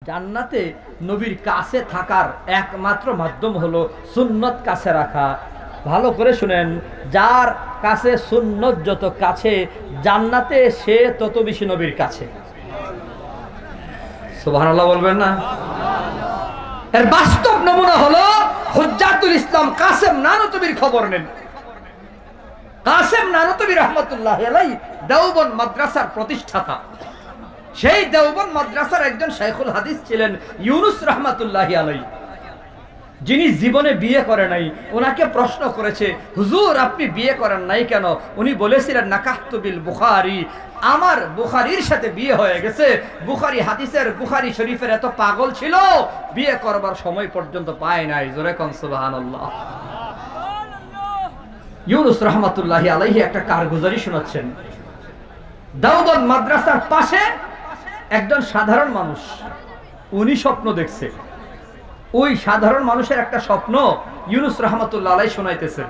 জান্নাতে নবীর কাছে থাকার একমাত্র মাধ্যম হলো সুন্নত কাছে রাখা। ভালো করে শুনেন, যার কাছে সুন্নত যত কাছে, জান্নাতে সে তত বেশি নবীর কাছে। সুবহানাল্লাহ বলবেন না? এর বাস্তব নমুনা হলো হুজ্জাতুল ইসলাম কাসেম নানতুবির খবর নেন। কাসেম নানতুবি রহমাতুল্লাহি আলাইহি দেওবন্দ মাদ্রাসার প্রতিষ্ঠাতা। সেই দেওবন্দ মাদ্রাসার একজন শাইখুল হাদিস ছিলেন ইউনুস রহমাতুল্লাহি আলাইহি, যিনি জীবনে বিয়ে করে নাই। ওনাকে প্রশ্ন করেছে, হুজুর আপনি বিয়ে করেন নাই কেন? উনি বলেছিলেন, নাকাহতু বিল বুখারী, আমার বুখারীর সাথে বিয়ে হয়ে গেছে। বুখারী হাদিসের, বুখারী শরীফের এত পাগল ছিল, বিয়ে করবার সময় পর্যন্ত পায় নাই। জোরে কোন সুবহানাল্লাহ। ইউনুস রহমাতুল্লাহি আলাইহি একটা কারগুজারি শোনাচ্ছেন। দেওবন্দ মাদ্রাসার পাশে একজন সাধারণ মানুষ, উনি স্বপ্ন দেখছে। ওই সাধারণ মানুষের একটা স্বপ্ন ইউনুস রহমাতুল্লাহ আলাইহি শোনাইতেছেন।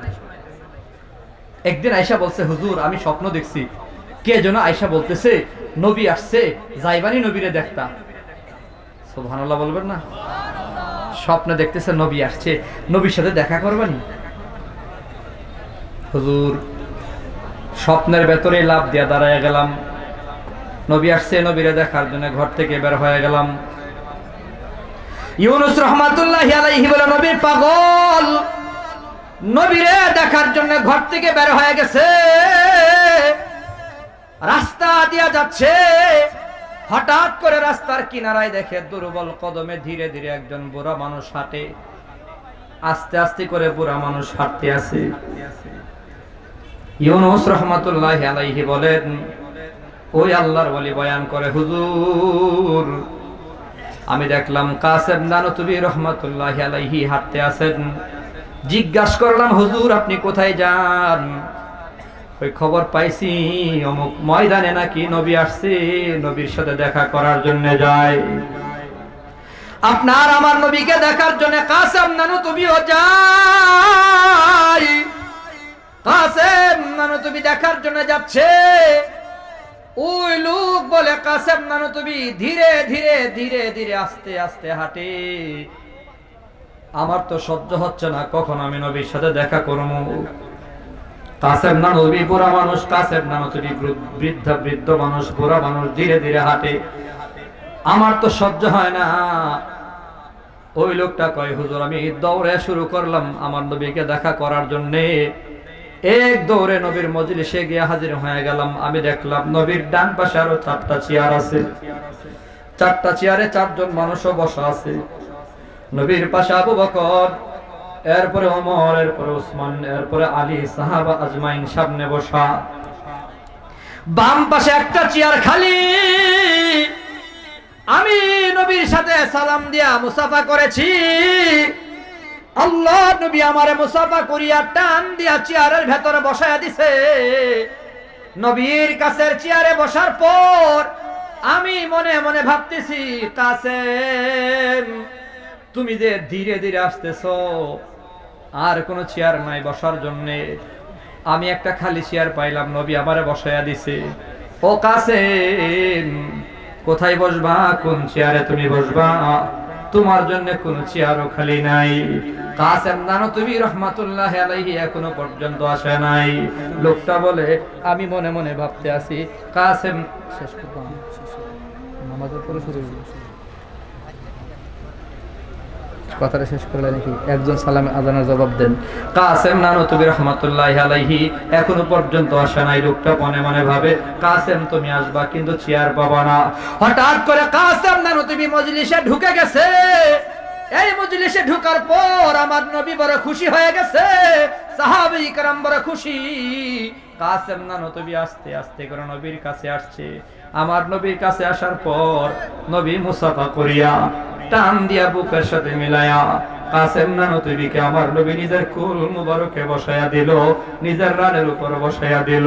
একদিন আয়েশা বলছে, হুজুর আমি স্বপ্ন দেখছি। কে যেন আয়েশা বলতেছে, নবী আসছে, যাইবানি নবীরে দেখতা। সুবহানাল্লাহ বলবেন না? স্বপ্নে দেখতেছে নবী আসছে, নবীর সাথে দেখা করবানি। হুজুর স্বপ্নের ভেতরে লাফ দিয়া দাঁড়ায় গেলাম, নবী আসছে, নবীরে দেখার জন্য ঘর থেকে বের হয়ে গেলাম। ইউনুস রহমাতুল্লাহি আলাইহি বলে, নবী পাগল, নবীরে দেখার জন্য ঘর থেকে বের হয়ে গেছে। রাস্তা দিয়া যাচ্ছে, হঠাৎ করে রাস্তার কিনারায় দেখে দুর্বল কদমে ধীরে ধীরে একজন বুড়া মানুষ হাঁটে। আস্তে আস্তে করে বুড়া মানুষ হাঁটতে আছে। ইউনুস রহমাতুল্লাহি আলাইহি বলেন, ওই আল্লাহর ওলি বয়ান করে, হুজুর আমি দেখলাম কাসেম নানতুবি রহমাতুল্লাহি আলাইহি হাঁটতে আছেন। জিজ্ঞাসা করলাম, হুজুর আপনি কোথায় যান? ওই খবর পাইছি অমুক ময়দানে নাকি নবী আসছে, নবীর সাথে দেখা করার জন্য যায়। আপনার আমার নবীকে দেখার জন্য কাসেম নানতুবিও যায়। কাসেম নানতুবি দেখার জন্য যাচ্ছে। ওই লোক বলে, কাসেম নানতুবি ধীরে ধীরে ধীরে ধীরে আস্তে আস্তে হাঁটে। আমার তো সহ্য হচ্ছে না, কখন আমি নবীর সাথে দেখা করব। কাসেম নানতুবি বুড়া মানুষ, কাসেম নানতুবি বৃদ্ধ মানুষ, বুড়া মানুষ ধীরে ধীরে হাঁটে। আমার তো সহ্য হয় না। ওই লোকটা কয়, হুজুর আমি দৌড়ে শুরু করলাম আমার নবীকে দেখা করার জন্যে। এক দৌড়ে নবীর মজলিসে গিয়ে হাজির হয়ে গেলাম। আমি দেখলাম নবীর ডান পাশে আরো 4টা চেয়ার আছে। 4টা চেয়ারে 4 জন মানুষও বসা আছে। নবীর পাশে আবু বকর, এরপরে ওমর, এরপরে উসমান, এরপরে আলী, সাহাবা আজমাইন সামনে বসা। বাম পাশে একটা চেয়ার খালি। আমি নবীর সাথে সালাম দিয়া মুসাফা করেছি। আল্লাহ নবী আমারে মুসাফা করিয়া টান দিয়া চেয়ারের ভেতরে বসায়া দিছে। নবীর কাছের চেয়ারে বসার পর আমি মনে মনে ভাবতেছি, কাসেম তুমি যে ধীরে ধীরে আসতেছো, আর কোনো চেয়ার নাই বসার জন্য। আমি একটা খালি চেয়ার পাইলাম, নবী আমারে বসায়া দিছে। ও কাসেম কোথায় বসবা? কোন চেয়ারে তুমি বসবা? তোমার জন্য কোন চেয়ারও খালি নাই। কাসেম নানতুবি রহমাতুল্লাহি আলাইহি এখনো পর্যন্ত আসে নাই। লোকটা বলে, আমি মনে মনে ভাবতে আছি, কাসেম শেষ করব নামাজের পরে শুরু হইল, কথাটা শেষ করলে নাকি একজন সালামে আজানের জবাব দেন। কাসেম নানতুবি রহমাতুল্লাহি আলাইহি এখনো পর্যন্ত আসে নাই। লোকটা মনে মনে ভাবে, কাসেম তুমি আসবা কিন্তু চেয়ার পাবা না। হঠাৎ করে কাসেম নানতুবি মজলিসে ঢুকে গেছে। এই মজলিসে ঢোকার পর আমার নবী বড় খুশি হয়ে গেছে, সাহাবায়ে কেরাম বড় খুশি। কাসেম নানতুবি আস্তে আস্তে করে নবীর কাছে আসছে। আমার নবীর কাছে আসার পর নবী মুসাফা করিয়া টান দিয়া বুকের সাথে মিলায়া কাসেম নানতুবিকে আমার নবী নিজের কুল মুবারকে বসায়া দিল, নিজের রানের উপর বসায়া দিল।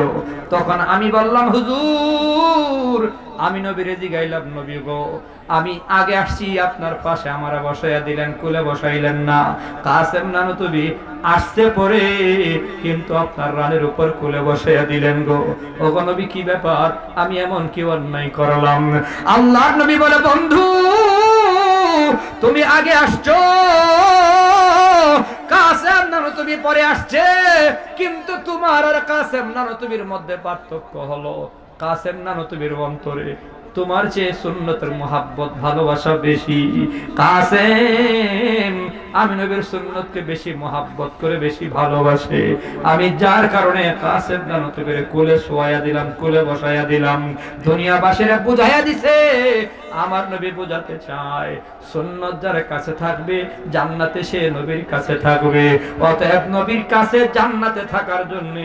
তখন আমি বললাম, হুজুর আমি নবীরে জিগাইলাম, নবী গো আমি আগে আসছি আপনার পাশে, আমারে বসায়া দিলেন, কুলে বসাইলেন না। কাসেম নানতুবি আসছে পরে, কিন্তু আপনার রানের উপর কুলে বসায়া দিলেন গো। ও গো নবী কি ব্যাপার? আমি এমন কি অন্যায় করলাম? আল্লাহর নবী বলে, বন্ধু তুমি আগে আসছো, কাসেম নানতুবি পরে আসছে, কিন্তু তোমার আর কাসেম নানতুবির মধ্যে পার্থক্য হলো কাসেম নানতুবির অন্তরে তোমার চেয়ে সুন্নতের মুহাব্বত ভালোবাসা বেশি। কাসেম আমি নবীর সুন্নতকে বেশি মুহাব্বত করে বেশি ভালোবাসে, আমি যার কারণে কাসেম নানতুবির কোলে শোয়ায়া দিলাম, কোলে বসায়া দিলাম। দুনিয়াবাসীরা বুঝাইয়া দিছে আমার নবী বোঝাতে চায় সুন্নত যার কাছে থাকবে জান্নাতে সে নবীর কাছে থাকবে। অতএব নবীর কাছে জান্নাতে থাকার জন্য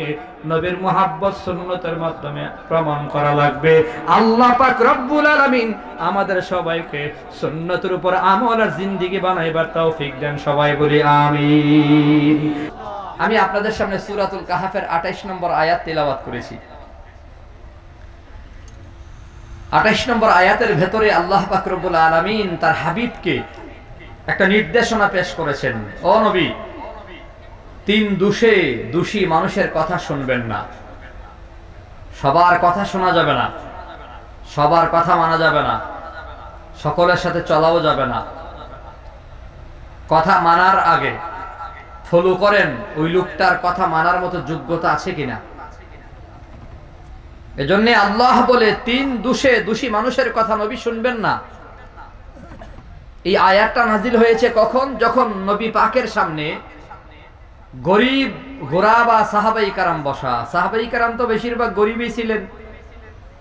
নবীর মুহাব্বত সুন্নতের মাধ্যমে প্রমাণ করা লাগবে। আল্লাহ পাক রব্বুল আলামিন আমাদের সবাইকে সুন্নতের উপর আমল আর জিন্দেগি বানাইবার তৌফিক দেন, সবাই বলি আমিন। আমি আপনাদের সামনে সূরাতুল কাহাফের 28 নম্বর আয়াত তেলাওয়াত করেছি। 28 নম্বর আয়াতের ভেতরে আল্লাহ পাক রব্বুল আলামিন তার হাবিবকে একটা নির্দেশনা পেশ করেছেন, ও নবী, 3 দোষী মানুষের কথা শুনবেন না। সবার কথা শোনা যাবে না, সবার কথা মানা যাবে না, সকলের সাথে চলাও যাবে না। কথা মানার আগে ফলো করেন ওই লোকটার কথা মানার মতো যোগ্যতা আছে কিনা। এজন্য আল্লাহ বলে 3 দোষী মানুষের কথা নবী শুনবেন না। এই আয়াতটা নাজিল হয়েছে কখন? যখন নবী পাকের সামনে গরিব গোরাবা সাহাবাই কারাম বসা। সাহাবাই কারাম তো বেশিরভাগ গরিবই ছিলেন,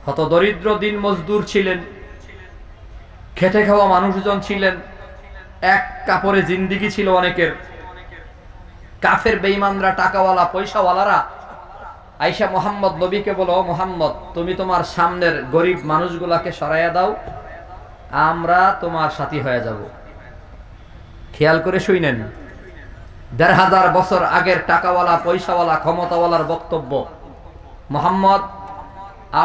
হত দরিদ্র দিন মজদুর ছিলেন, খেটে খাওয়া মানুষজন ছিলেন, এক কাপড়ে জিন্দিগি ছিল অনেকের। কাফের বেঈমানরা, টাকাওয়ালা পয়সাওয়ালারা আয়েশা মুহাম্মদ নবীকে বলো, মুহাম্মদ তুমি তোমার সামনের গরিব মানুষগুলাকে সরাইয়া দাও, আমরা তোমার সাথী হয়ে যাব। খেয়াল করে শুনেন, ১৫০০ বছর আগের টাকাওয়ালা পয়সাওয়ালা ক্ষমতাওয়ালার বক্তব্য। মুহাম্মদ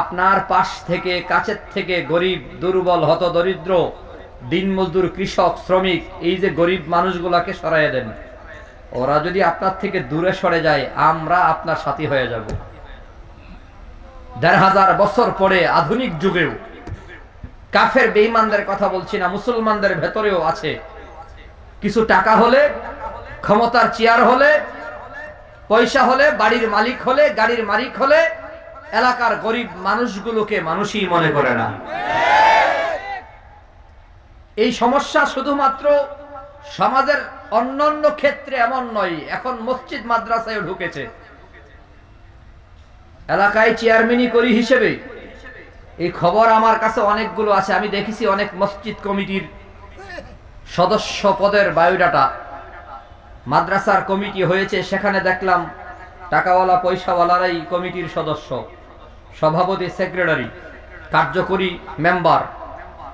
আপনার পাশ থেকে, কাছের থেকে গরিব দুর্বল হত দরিদ্র দিন মজদুর কৃষক শ্রমিক এই যে গরিব মানুষগুলাকে সরাইয়া দেন, ওরা যদি আপনার থেকে দূরে সরে যায় আমরা আপনার সাথী হয়ে যাব। ১৫০০ বছর পরে আধুনিক যুগেও কাফের বেঈমানদের কথা বলছি না, মুসলমানদের ভেতরেও আছে কিছু টাকা হলে, ক্ষমতার চেয়ার হলে, পয়সা হলে, বাড়ির মালিক হলে, গাড়ির মালিক হলে এলাকার গরিব মানুষগুলোকে মানুষই মনে করে না। এই সমস্যা শুধুমাত্র সমাজের অন্যান্য ক্ষেত্রে এমন নয়, এখন মসজিদ মাদ্রাসায় ঢুকেছে। এলাকায় চেয়ারম্যানই করি হিসেবে এই খবর আমার কাছে অনেকগুলো আছে। আমি দেখেছি অনেক মসজিদ কমিটির সদস্য পদের বায়োডাটা, মাদ্রাসার কমিটি হয়েছে, সেখানে দেখলাম টাকাওয়ালা পয়সাওয়ালারাই কমিটির সদস্য, সভাপতি, সেক্রেটারি, কার্যকরী মেম্বার,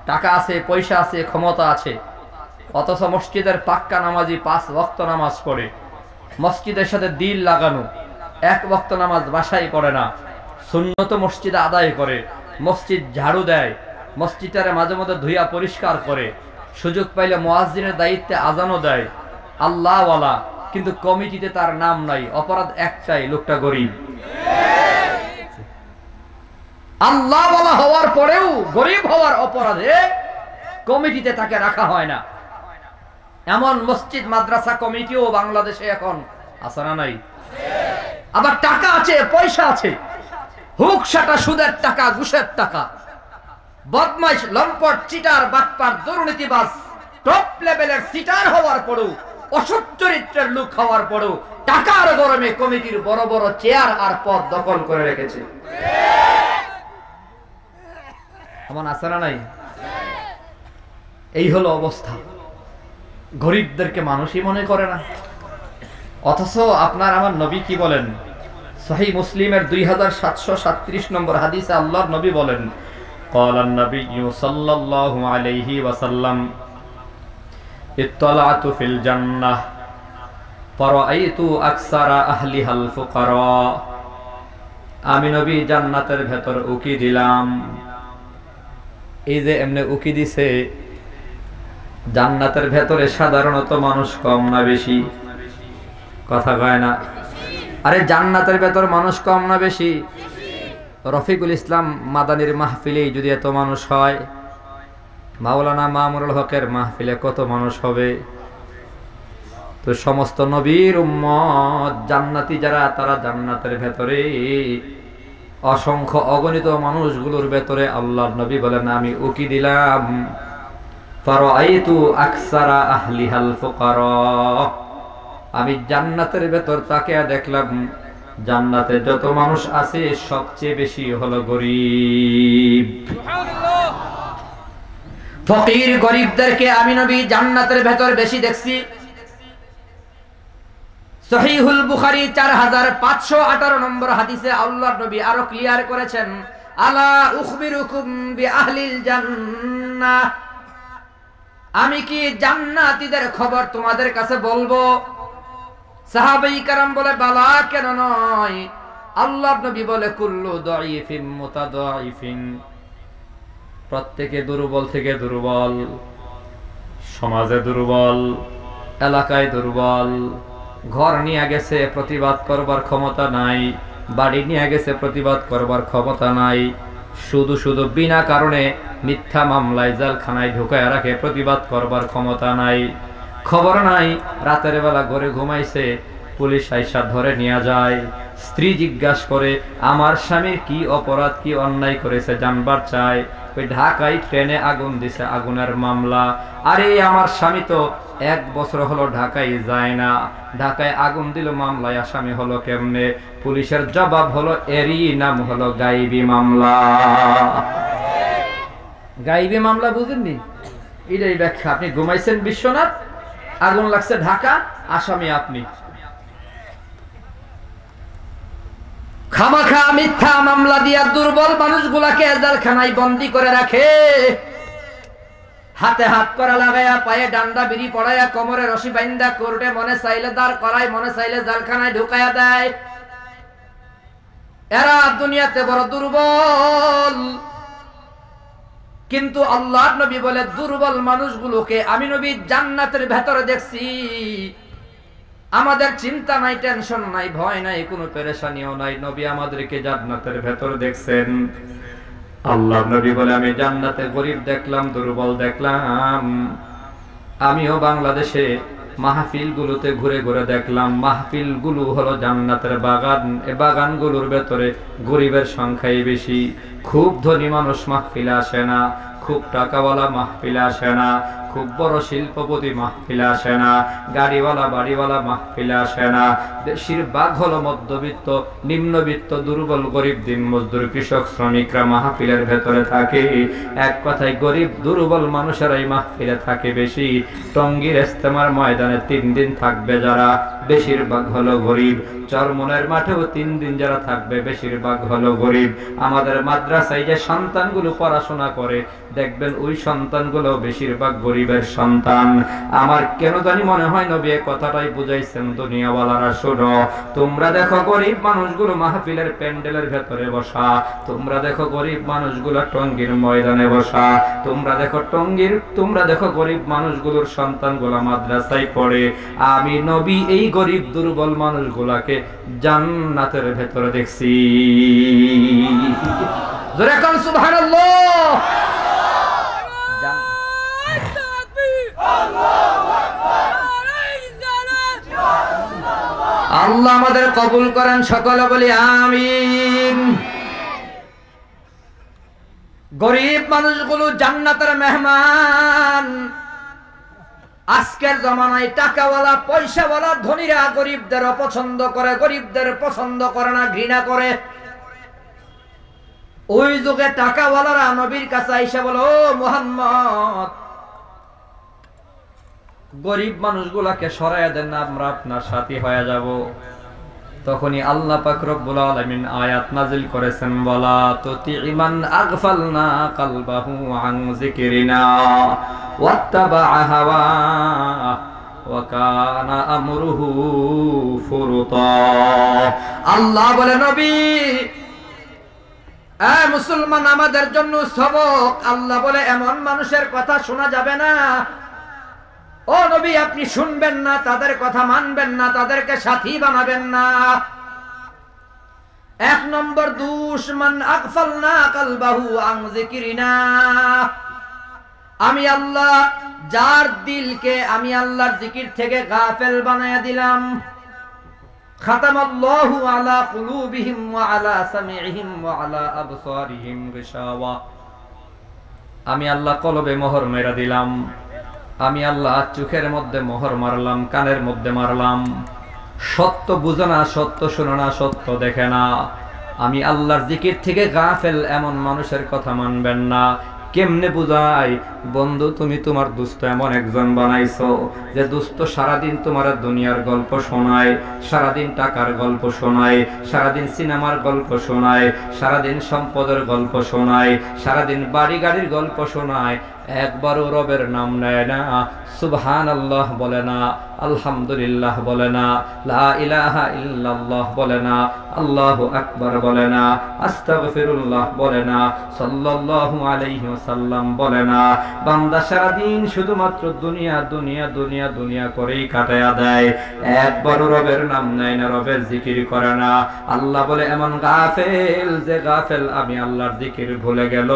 টাকা আছে, পয়সা আছে, ক্ষমতা আছে, অথচ মসজিদের পাক্কা নামাজি 5 ওয়াক্ত নামাজ পড়ে, মসজিদের সাথে দিল লাগানো, 1 ওয়াক্ত নামাজ বাসায় পড়ে না, সুন্নত মসজিদে আদায় করে, মসজিদ ঝাড়ু দেয়, মসজিদটারে মাঝে মাঝে ধুইয়া পরিষ্কার করে, সুযোগ পাইলে মুয়াজ্জিনের দায়িত্বে আজানও দেয়, আল্লাহওয়ালা, কিন্তু কমিটিতে তার নাম নাই। অপরাধ একটাই, লোকটা গরিব। আল্লাহওয়ালা হওয়ার পরেও গরিব হওয়ার অপরাধে কমিটিতে তাকে রাখা হয় না। এমন মসজিদ মাদ্রাসা কমিটিও বাংলাদেশে এখন আছে না নাই? আবার টাকা আছে, পয়সা আছে, হুক সাটা সুদের টাকা, ঘুষের টাকা, বদমাইশ, লম্পট, চিটার, বাটপার, দুর্নীতিবাজ, টপ লেভেলের চিটার হওয়ার পরেও, অসৎ চরিত্রের লোক হওয়ার পরেও টাকার গরমে কমিটির বড় বড় চেয়ার আর পদ দখল করে রেখেছে। এমন আছে না নাই? এই হলো অবস্থা। গরিবদেরকে মানুষই মনে করে না। অথচ আপনার আমার নবী কি বলেন? সহিহ মুসলিমের 2737 নম্বর হাদিসে আল্লাহর নবী বলেন, ক্বালান নবিয়্যু সাল্লাল্লাহু আলাইহি ওয়াসাল্লাম, ইত্তালাতু ফিল জান্নাহ ফারাআইতু আকসারা আহলিহাল ফুকারা। আমি নবী জান্নাতের ভেতর উকি দিলাম। এই যে এমনি উকি দিছে, জান্নাতের ভেতরে সাধারণত মানুষ কম না বেশি? কথা কয় না? আরে জান্নাতের ভেতর মানুষ কম না বেশি? রফিকুল ইসলাম মাদানির মাহফিলেই যদি এত মানুষ হয়, মাওলানা মামুনুল হকের মাহফিলে কত মানুষ হবে? তো সমস্ত নবীর উম্মত জান্নাতি যারা, তারা জান্নাতের ভেতরে, অসংখ্য অগণিত মানুষগুলোর ভেতরে আল্লাহর নবী বলেন আমি উকি দিলাম, ফারাআইতু আকসারা আহলিহাল ফুকারা, আমি জান্নাতের ভেতর তাকিয়ে দেখলাম জান্নাতে যত মানুষ আছে সবচেয়ে বেশি হলো গরীব। সুবহানাল্লাহ। ফকির গরীবদেরকে আমি নবী জান্নাতের ভেতর বেশি দেখছি। সহিহুল বুখারী 4518 নম্বর হাদিসে আল্লাহর নবী আরো ক্লিয়ার করেছেন, আলা উখবিরুকুম বিআহলিল জান্নাহ, আমি কি জান্নাতীদের খবর তোমাদের কাছে বলবো? সাহাবায়ে কেরাম বলে বালা, কেন নয়? আল্লাহর নবী বলে কুল্লু দাঈফিন মুতাদাঈফিন, প্রত্যেকে দুর্বল থেকে দুর্বল, সমাজে দুর্বল, এলাকায় দুর্বল, ঘর নিয়ে গেছে প্রতিবাদ করবার ক্ষমতা নাই, বাড়ি নিয়ে গেছে প্রতিবাদ করবার ক্ষমতা নাই, শুধু শুধু বিনা কারণে মিথ্যা মামলায় জেলখানায় ঢুকায় রাখে, প্রতিবাদ করবার ক্ষমতা নাই, খবর নাই, রাতের বেলা ঘরে ঘুমাইছে, পুলিশ আইসা ধরে নিয়ে যায়, স্ত্রী জিজ্ঞাসা করে আমার স্বামীর কি অপরাধ, কি অন্যায় করেছে জানবার চায়, ওই ঢাকায় ট্রেনে আগুন দিছে, আগুনের মামলা, আরে আমার স্বামী তো 1 বছর হলো ঢাকায় যায় না, ঢাকায় আগুন দিল, মামলায় আসামি হলো কেমনে? পুলিশের জবাব হলো এরই নাম হলো গায়েবী মামলা। গায়েবী মামলা বুঝেননি? এটাই ব্যাখ্যা। আপনি ঘুমাইছেন বিশ্বনাথ, আগুন লাগছে ঢাকা, আসামি আপনি। খামাখা মিথ্যা মামলা দিয়া দুর্বল মানুষগুলাকে জেলখানায় বন্দী করে রাখে, হাতে হাত করা লাগায়া, পায়ে ডান্ডা বিড়ি পড়ায়া, কোমরে রশি বাইন্দা, কোর্টে মনে চাইলে দাঁড় করায়, মনে চাইলে জেলখানায় ঢুকায়া দেয়। এরা দুনিয়াতে বড় দুর্বল, কিন্তু আল্লাহর নবী বলে দুর্বল মানুষগুলোকে আমি নবী জান্নাতের ভেতরে দেখছি। আমাদের চিন্তা নাই, টেনশন নাই, ভয় নাই, কোনো পেরেশানিও নাই, নবী আমাদেরকে জান্নাতের ভেতর দেখছেন। আল্লাহ নবী বলে আমি জান্নাতে গরিব দেখলাম, দুর্বল দেখলাম। আমিও বাংলাদেশে মাহফিল গুলোতে ঘুরে ঘুরে দেখলাম, মাহফিল গুলো হলো জান্নাতের বাগান, এ বাগানগুলোর ভেতরে গরিবের সংখ্যাই বেশি। খুব ধনী মানুষ মাহফিলে আসে না, খুব টাকাওয়ালা মাহফিলে আসে না, খুব বড় শিল্পপতি মাহফিলে আসে না, গাড়িওয়ালা বাড়িওয়ালা মাহফিলে আসে না। বেশিরভাগ হলো মধ্যবিত্ত, নিম্নবিত্ত, দুর্বল, গরিব, দিন মজদুর, কৃষক, শ্রমিকরা মাহফিলের ভেতরে থাকে। এক কথায় গরিব দুর্বল মানুষেরাই মাহফিলে থাকে বেশি। টঙ্গীর ইস্তেমার ময়দানে 3 দিন থাকবে যারা, বেশিরভাগ হলো গরিব। চরমনের মাঠেও 3 দিন যারা থাকবে, বেশিরভাগ হলো গরিব। আমাদের মাদ্রাসায় যে সন্তানগুলো পড়াশোনা করে, দেখবেন ওই সন্তানগুলো বেশিরভাগ গরিবের সন্তান। আমার কেন জানি মনে হয় নবী এই কথাটাই বুঝাইছেন, দুনিয়াওয়ালারা শোনো, তোমরা দেখো গরিব মানুষগুলো মাহফিলের প্যান্ডেলের ভেতরে বসা, তোমরা দেখো গরিব মানুষগুলো টঙ্গীর ময়দানে বসা, তোমরা দেখো গরিব মানুষগুলোর সন্তানগুলো মাদ্রাসায় পড়ে। আমি নবী এই গরিব দুর্বল মানুষগুলাকে জান্নাতের ভেতরে দেখছি। জোরে কোন সুবহানাল্লাহ। আল্লাহ আমাদের কবুল করেন, সকলে বলি আমিন। গরিব মানুষগুলো জান্নাতের মেহমান। আজকের জমানায় টাকাওয়ালা, পয়সাওয়ালা, ধনীরা গরিবদের অপছন্দ করে, গরিবদের পছন্দ করে না, ঘৃণা করে। ওই যুগে টাকাওয়ালারা নবীর কাছে আইসা বলো, ও মুহাম্মদ, গরিব মানুষগুলাকে সরাইয়া দেন না, আমরা আপনার সাথী হয়ে যাব। তখনই আল্লাহ পাক রব্বুল আলামিন আয়াত নাযিল করেছেন, ওয়ালা তুতিমান আগফালনা কলবাহু আন যিকরিনা ওয়াত্তাবা হাওয়া ওয়া কানা আমরুহু ফুরতা। আল্লাহ বলে নবী, এ মুসলমান, আমাদের জন্য সবক। আল্লাহ বলে এমন মানুষের কথা শোনা যাবে না। ও নবী, আপনি শুনবেন না, তাদের কথা মানবেন না, তাদেরকে সাথী বানাবেন না। 1 নম্বর দুশমন আগফালনা কলবাহু আন যিকরিনা। আমি আল্লাহ যার দিলকে আমি আল্লাহর জিকির থেকে গাফেল বানায়া দিলাম, খাতামাল্লাহু আলা কুলুবিহিম ওয়া আলা সামিইহিম ওয়া আলা আবসারিহিম গিশাওয়া, আমি আল্লাহ কলবে মোহর মেরা দিলাম, আমি আল্লাহ চোখের মধ্যে মোহর মারলাম, কানের মধ্যে মারলাম, সত্য বুঝে না, সত্য শুনে না, সত্য দেখে না। আমি আল্লাহর জিকির থেকে গাফেল এমন মানুষের কথা মানবেন না। কেমনে বুঝাই? বন্ধু, তুমি তোমার দুস্থ এমন একজন বানাইছো যে দুস্থ সারাদিন তোমার দুনিয়ার গল্প শোনায়, সারাদিন টাকার গল্প শোনায়, সারাদিন সিনেমার গল্প শোনায়, সারাদিন সম্পদের গল্প শোনায়, সারাদিন বাড়ি গাড়ির গল্প শোনায়, একবারও রবের নাম নেয় না, সুবহানাল্লাহ বলে না, আলহামদুলিল্লাহ বলে না, লা ইলাহা ইল্লাল্লাহ বলে না, আল্লাহু আকবার বলে না, আস্তাগফিরুল্লাহ বলে না, সাল্লাল্লাহু আলাইহি ওয়াসাল্লাম বলে না। বান্দা সারাদিন শুধুমাত্র দুনিয়া দুনিয়া দুনিয়া দুনিয়া করেই কাটায়া দেয়, একবারও রবের নাম নেয় না, রবের জিকির করে না। আল্লাহ বলে এমন গাফেল, যে গাফেল আমি আল্লাহর জিকির ভুলে গেল,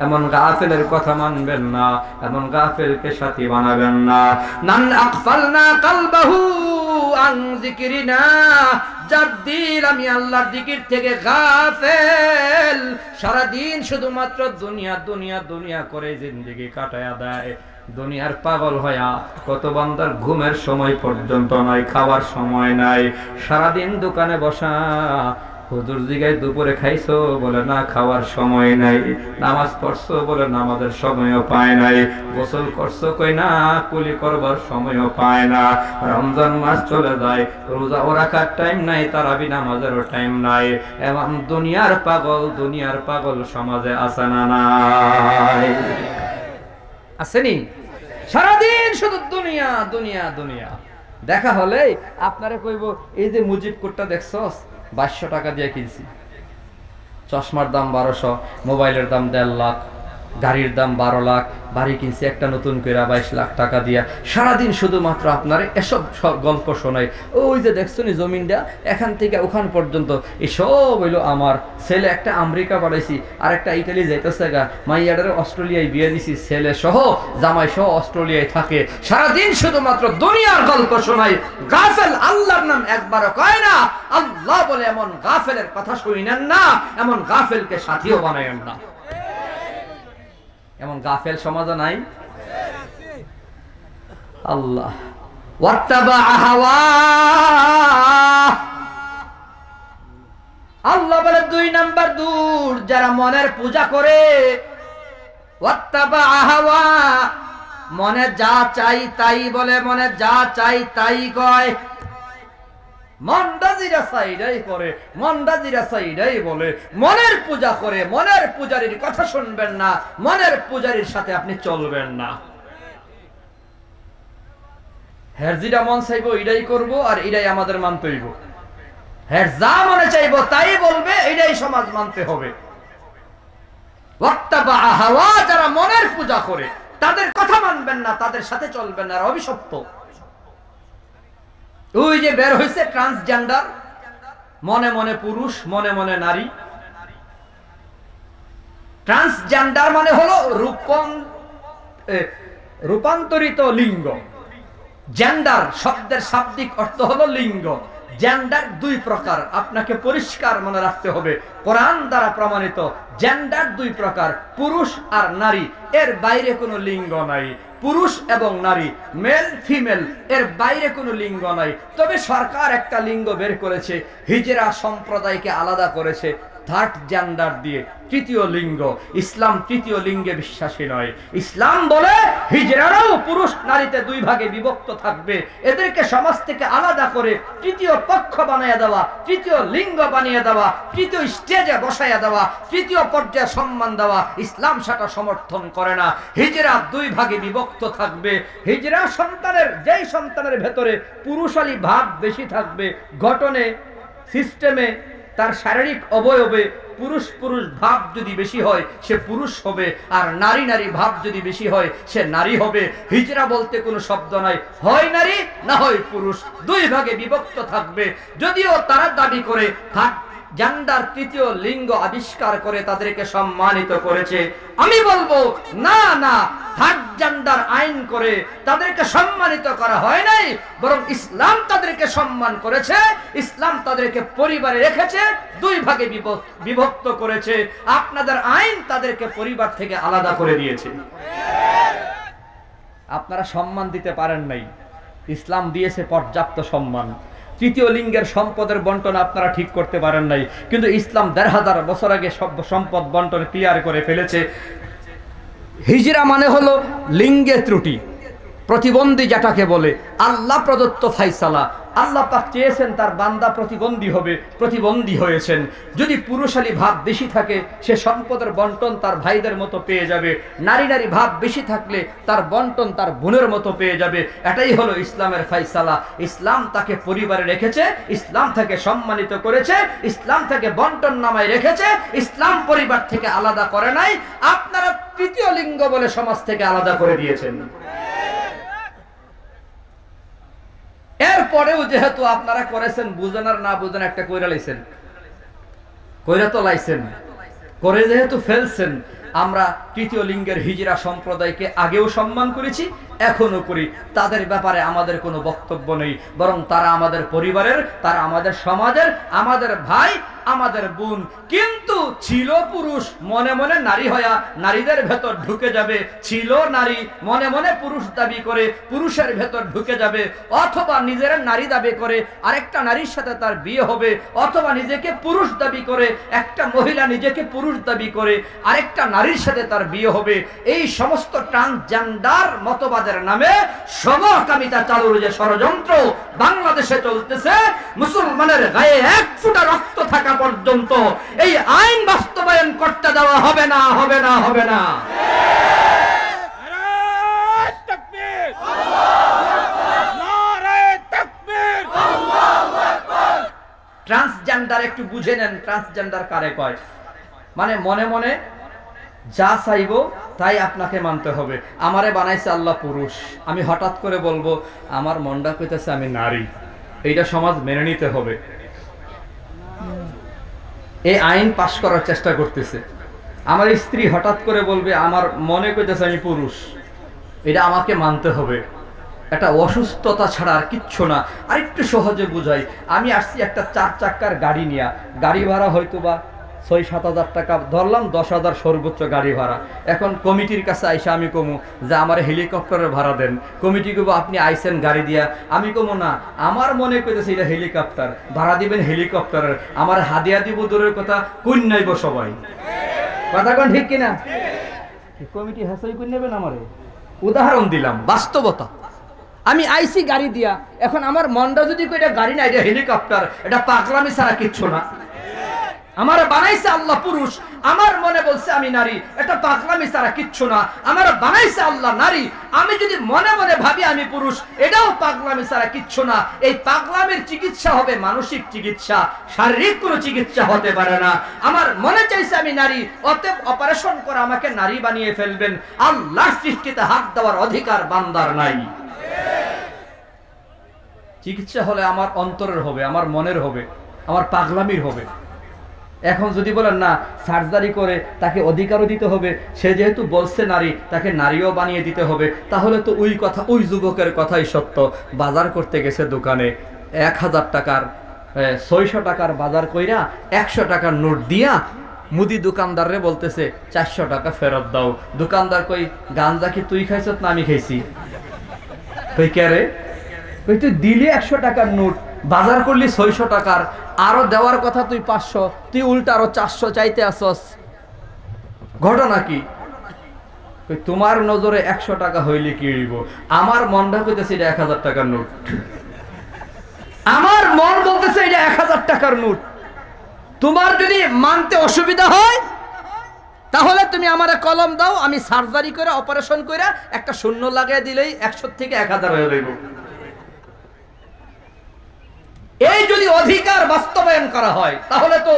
এমন গাফেলের কথা মানবেন না, এমন গাফেলকে সাথী বানাবেন না। নান আকফালনা কালবাহু আন যিকরিনা, যার দিল আমি আল্লাহর জিকির থেকে গাফেল, সারাদিন শুধুমাত্র দুনিয়া দুনিয়া দুনিয়া করে জিন্দেগি কাটায়া দেয়। দুনিয়ার পাগল হয়া কত বান্দার ঘুমের সময় পর্যন্ত নাই, খাওয়ার সময় নাই, সারাদিন দোকানে বসা। হুজুর জিগায় দুপুরে খাইছো? বলে না, খাওয়ার সময় নাই। নামাজ পড়ছো? বলে নামাজের সময়ও পায় নাই। গোসল করছো? কই না, কুলি করবার সময়ও পায় না। রমজান মাস চলে যায়, রোজাও রাখার টাইম নাই, তারাবি নামাজেরও টাইম নাই। এমন দুনিয়ার পাগল, দুনিয়ার পাগল সমাজে আছে না নাই? আসেনি? সারাদিন শুধু দুনিয়া দুনিয়া দুনিয়া। দেখা হলে আপনারে কইব, এই যে মুজিব কোটটা দেখছস, 2200 টাকা দিয়ে কিনছি, চশমার দাম 1200, মোবাইলের দাম 1.5 লাখ, গাড়ির দাম 12 লাখ, বাড়ি কিনছি একটা নতুন করে 22 লাখ টাকা দিয়া। সারাদিন শুধুমাত্র আপনারে এসব গল্প শোনায়। ওই যে দেখছো নি জমিনটা, এখান থেকে ওখান পর্যন্ত এসব হইলো আমার। ছেলে একটা আমেরিকা পাঠাইছি, আর একটা ইটালি যাইতেছে গা, মাইয়াডারে অস্ট্রেলিয়ায় বিয়ে দিছি, ছেলে সহ জামাই সহ অস্ট্রেলিয়ায় থাকে। সারাদিন শুধুমাত্র দুনিয়ার গল্প শোনায়। গাফেল, আল্লাহর নাম একবারও কয় না। আল্লাহ বলে এমন গাফেলের কথা শুনেন না, এমন গাফেলকে সাথীও বানায়েন না। এমন গাফেল সমাজে নাই? আল্লাহ ওয়াত্তাবা হাওয়া, আল্লাহ বলে 2 নাম্বার দূর, যারা মনের পূজা করে। ওয়াত্তাবা হাওয়া, মনে যা চাই তাই বলে, মনে যা চাই তাই কয়, মন্দাজিরা সাইডাই করে, মন্দাজিরা সাইডাই বলে, মনের পূজা করে। মনের পূজারীর কথা শুনবেন না, মনের পূজারীর সাথে আপনি চলবেন না। হ্যাঁ, যেটা মন চাইবো এটাই করবো, আর এটাই আমাদের মানতে হইব। হ্যাঁ, যা মনে চাইবো তাই বলবে, এটাই সমাজ মানতে হবে। ওয়াত্তাবা হাওয়া, যারা মনের পূজা করে তাদের কথা মানবেন না, তাদের সাথে চলবেন না, আর অভিশপ্ত। ওই যে বের হয়েছে ট্রান্সজেন্ডার, মনে মনে পুরুষ, মনে মনে নারী। ট্রান্সজেন্ডার মানে হলো রূপান্তরিত লিঙ্গ। জেন্ডার শব্দের শাব্দিক অর্থ হলো লিঙ্গ। জেন্ডার 2 প্রকার, আপনাকে পরিষ্কার মনে রাখতে হবে, কোরআন দ্বারা প্রমাণিত। জেন্ডার 2 প্রকার, পুরুষ আর নারী, এর বাইরে কোনো লিঙ্গ নাই। পুরুষ এবং নারী, মেল ফিমেল, এর বাইরে কোনো লিঙ্গ নাই। তবে সরকার একটা লিঙ্গ বের করেছে, হিজরা সম্প্রদায়কে আলাদা করেছে থার্ড জেন্ডার দিয়ে, 3য় লিঙ্গ। ইসলাম 3য় লিঙ্গে বিশ্বাসী নয়। ইসলাম বলে হিজরারাও পুরুষ নারীতে 2 ভাগে বিভক্ত থাকবে, এদেরকে সমাজ থেকে আলাদা করে 3য় পক্ষ বানিয়ে দেওয়া, 3য় লিঙ্গ বানিয়ে দেওয়া, 3য় স্টেজে বসাইয়া দেওয়া, 3য় পর্যায়ে সম্মান দেওয়া। ইসলাম সেটা সমর্থন করে না। হিজরা 2 ভাগে বিভক্ত থাকবে। হিজরা সন্তানের, যেই সন্তানের ভেতরে পুরুষালী ভাব বেশি থাকবে, গঠনে, সিস্টেমে, তার শারীরিক অবয়বে পুরুষ পুরুষ ভাব যদি বেশি হয় সে পুরুষ হবে, আর নারী নারী ভাব যদি বেশি হয় সে নারী হবে। হিজরা বলতে কোনো শব্দ নাই, হয় নারী না হয় পুরুষ, 2 ভাগে বিভক্ত থাকবে। যদিও তারা দাবি করে থার্ড জেন্ডার, 3য় লিঙ্গ আবিষ্কার করে তাদেরকে সম্মানিত করেছে, আমি বলবো না না, থার্ড জেন্ডার আইন করে তাদেরকে সম্মানিত করা হয় নাই, বরং ইসলাম তাদেরকে সম্মান করেছে। ইসলাম তাদেরকে পরিবারে রেখেছে, দুই ভাগে বিভক্ত করেছে। আপনাদের আইন তাদেরকে পরিবার থেকে আলাদা করে দিয়েছে। আপনারা সম্মান দিতে পারেন নাই, ইসলাম দিয়েছে পর্যাপ্ত সম্মান। তৃতীয় লিঙ্গের সম্পদের বন্টন আপনারা ঠিক করতে পারেন নাই, কিন্তু ইসলাম ১৫০০ বছর আগে সব সম্পদ বন্টন ক্লিয়ার করে ফেলেছে। হিজরা মানে হলো লিঙ্গে ত্রুটি, প্রতিবন্ধী যেটাকে বলে, আল্লাহ প্রদত্ত ফাইসালা। আল্লাহ পাক চেয়েছেন তার বান্দা প্রতিবন্ধী হবে, প্রতিবন্ধী হয়েছেন। যদি পুরুষালী ভাব বেশি থাকে সে সম্পদের বন্টন তার ভাইদের মতো পেয়ে যাবে, নারী নারী ভাব বেশি থাকলে তার বন্টন তার বোনের মতো পেয়ে যাবে। এটাই হলো ইসলামের ফাইসালা। ইসলাম তাকে পরিবারে রেখেছে, ইসলাম তাকে সম্মানিত করেছে, ইসলাম তাকে বন্টন নামায় রেখেছে। ইসলাম পরিবার থেকে আলাদা করে নাই, আপনারা তৃতীয় লিঙ্গ বলে সমাজ থেকে আলাদা করে দিয়েছেন। এরপরেও যেহেতু আপনারা করেছেন, বুঝেন আর না বুঝেন, একটা কইরা লাইছেন, কইরা তো লাইছেন, করে যেহেতু ফেলছেন, আমরা তৃতীয় লিঙ্গের হিজরা সম্প্রদায়কে আগেও সম্মান করেছি, এখনো করি। তাদের ব্যাপারে আমাদের কোনো বক্তব্য নেই, বরং তারা আমাদের পরিবারের, তারা আমাদের সমাজের, আমাদের ভাই, আমাদের বোন। কিন্তু ছিল পুরুষ, মনে মনে নারী হয়া নারীদের ভেতর ঢুকে যাবে, ছিল নারী মনে মনে পুরুষ দাবি করে পুরুষের ভেতর ঢুকে যাবে, অথবা নিজের নারী দাবি করে আরেকটা নারীর সাথে তার বিয়ে হবে, অথবা নিজেকে পুরুষ দাবি করে একটা মহিলা নিজেকে পুরুষ দাবি করে আরেকটা নারীর সাথে তার বিয়ে হবে। এই সমস্ত ট্রান্সজেন্ডার মতবাদের নামে সমকামিতা চালুর যে ষড়যন্ত্র বাংলাদেশে চলতেছে, মুসলমানের গায়ে এক ফোঁটা রক্ত থাকা পর্যন্ত এই আইন বাস্তবায়ন করতে দেওয়া হবে না, হবে না, হবে না। ট্রান্সজেন্ডার একটু বুঝে নেন, ট্রান্সজেন্ডার কারে কয়? মানে মনে মনে যা চাইবো তাই আপনাকে মানতে হবে। আমারে বানাইছে আল্লাহ পুরুষ, আমি হঠাৎ করে বলবো আমার মনটা কইতেছে আমি নারী, এইটা সমাজ মেনে নিতে হবে। এই আইন পাশ করার চেষ্টা করতেছে। আমার স্ত্রী হঠাৎ করে বলবে আমার মনে কইতেছে আমি পুরুষ, এটা আমাকে মানতে হবে। এটা অসুস্থতা ছাড়া আর কিচ্ছু না। আর একটু সহজে বুঝাই, আমি আসছি একটা 4 চাক্কার গাড়ি নিয়ে, গাড়ি ভাড়া হয়তো বা ৬-৭ হাজার টাকা ধরলাম, ১০,০০০ সর্বোচ্চ গাড়ি ভাড়া। এখন কমিটির কাছে আইসা আমি কমু যে আমার হেলিকপ্টারের ভাড়া দেন, কমিটি কব আপনি আইসেন গাড়ি দিয়া, আমি কমু না আমার মনে করতেছে এটা হেলিকপ্টার, ভাড়া দিবেন হেলিকপ্টারের, আমার হাদিয়া দিব দূরের কথা, কোন নাইব সবাই, কথা কোন ঠিক কিনা? কমিটি হাসাই কোন নেবেন? আমারে উদাহরণ দিলাম, বাস্তবতা। আমি আইসি গাড়ি দিয়া, এখন আমার মনটা যদি এটা গাড়ি না, এটা হেলিকপ্টার, এটা পাগলামি ছাড়া কিচ্ছু না। আমার বানাইছে আল্লাহ পুরুষ, আমার মনে বলছে আমি নারী, এটা পাগলামি ছাড়া কিচ্ছু না। আমার বানাইছে আল্লাহ নারী, আমি যদি মনে মনে ভাবি আমি পুরুষ, এটাও পাগলামি ছাড়া কিচ্ছু না। এই পাগলামির চিকিৎসা হবে মানসিক চিকিৎসা, শারীরিক কোনো চিকিৎসা হতে পারে না। আমার মনে চাইছে আমি নারী, অতএব অপারেশন করে আমাকে নারী বানিয়ে ফেলবেন। আল্লাহর সৃষ্টিতে হাত দেওয়ার অধিকার বান্দার নাই। চিকিৎসা হলে আমার অন্তরের হবে, আমার মনের হবে, আমার পাগলামির হবে। এখন যদি বলেন না সার্জারি করে তাকে অধিকারও দিতে হবে, সে যেহেতু বলছে নারী, তাকে নারীও বানিয়ে দিতে হবে, তাহলে তো ওই কথা, ওই যুবকের কথাই সত্য। বাজার করতে গেছে দোকানে, ১,০০০ টাকার ৬০০ টাকার বাজার কইরা ১০০ টাকার নোট দিয়া মুদি দোকানদাররে বলতেছে ৪০০ টাকা ফেরত দাও। দোকানদার কই গাঞ্জা কি তুই খাইছ না আমি খাইছি? কই কে রে? কই তুই দিলি ১০০ টাকার নোট, বাজার করলি ৬০০ টাকার, আরো দেওয়ার কথা তুই ৫০০, তুই উল্টা আরো ৪০০ চাইতে আসস, ঘটনা কি? তোমার নজরে ১০০ টাকা হইলে কি হইব? আমার মনটা কইতেছে এটা ১,০০০ টাকার নোট, আমার মন বলতেছে এটা ১,০০০ টাকার নোট। তোমার যদি মানতে অসুবিধা হয় তাহলে তুমি আমারে কলম দাও, আমি সার্জারি করে অপারেশন করে একটা শূন্য লাগিয়ে দিলেই ১০০ থেকে ১,০০০ হয়ে যাইব। এই যদি অধিকার বাস্তবায়ন করা হয় তাহলে তো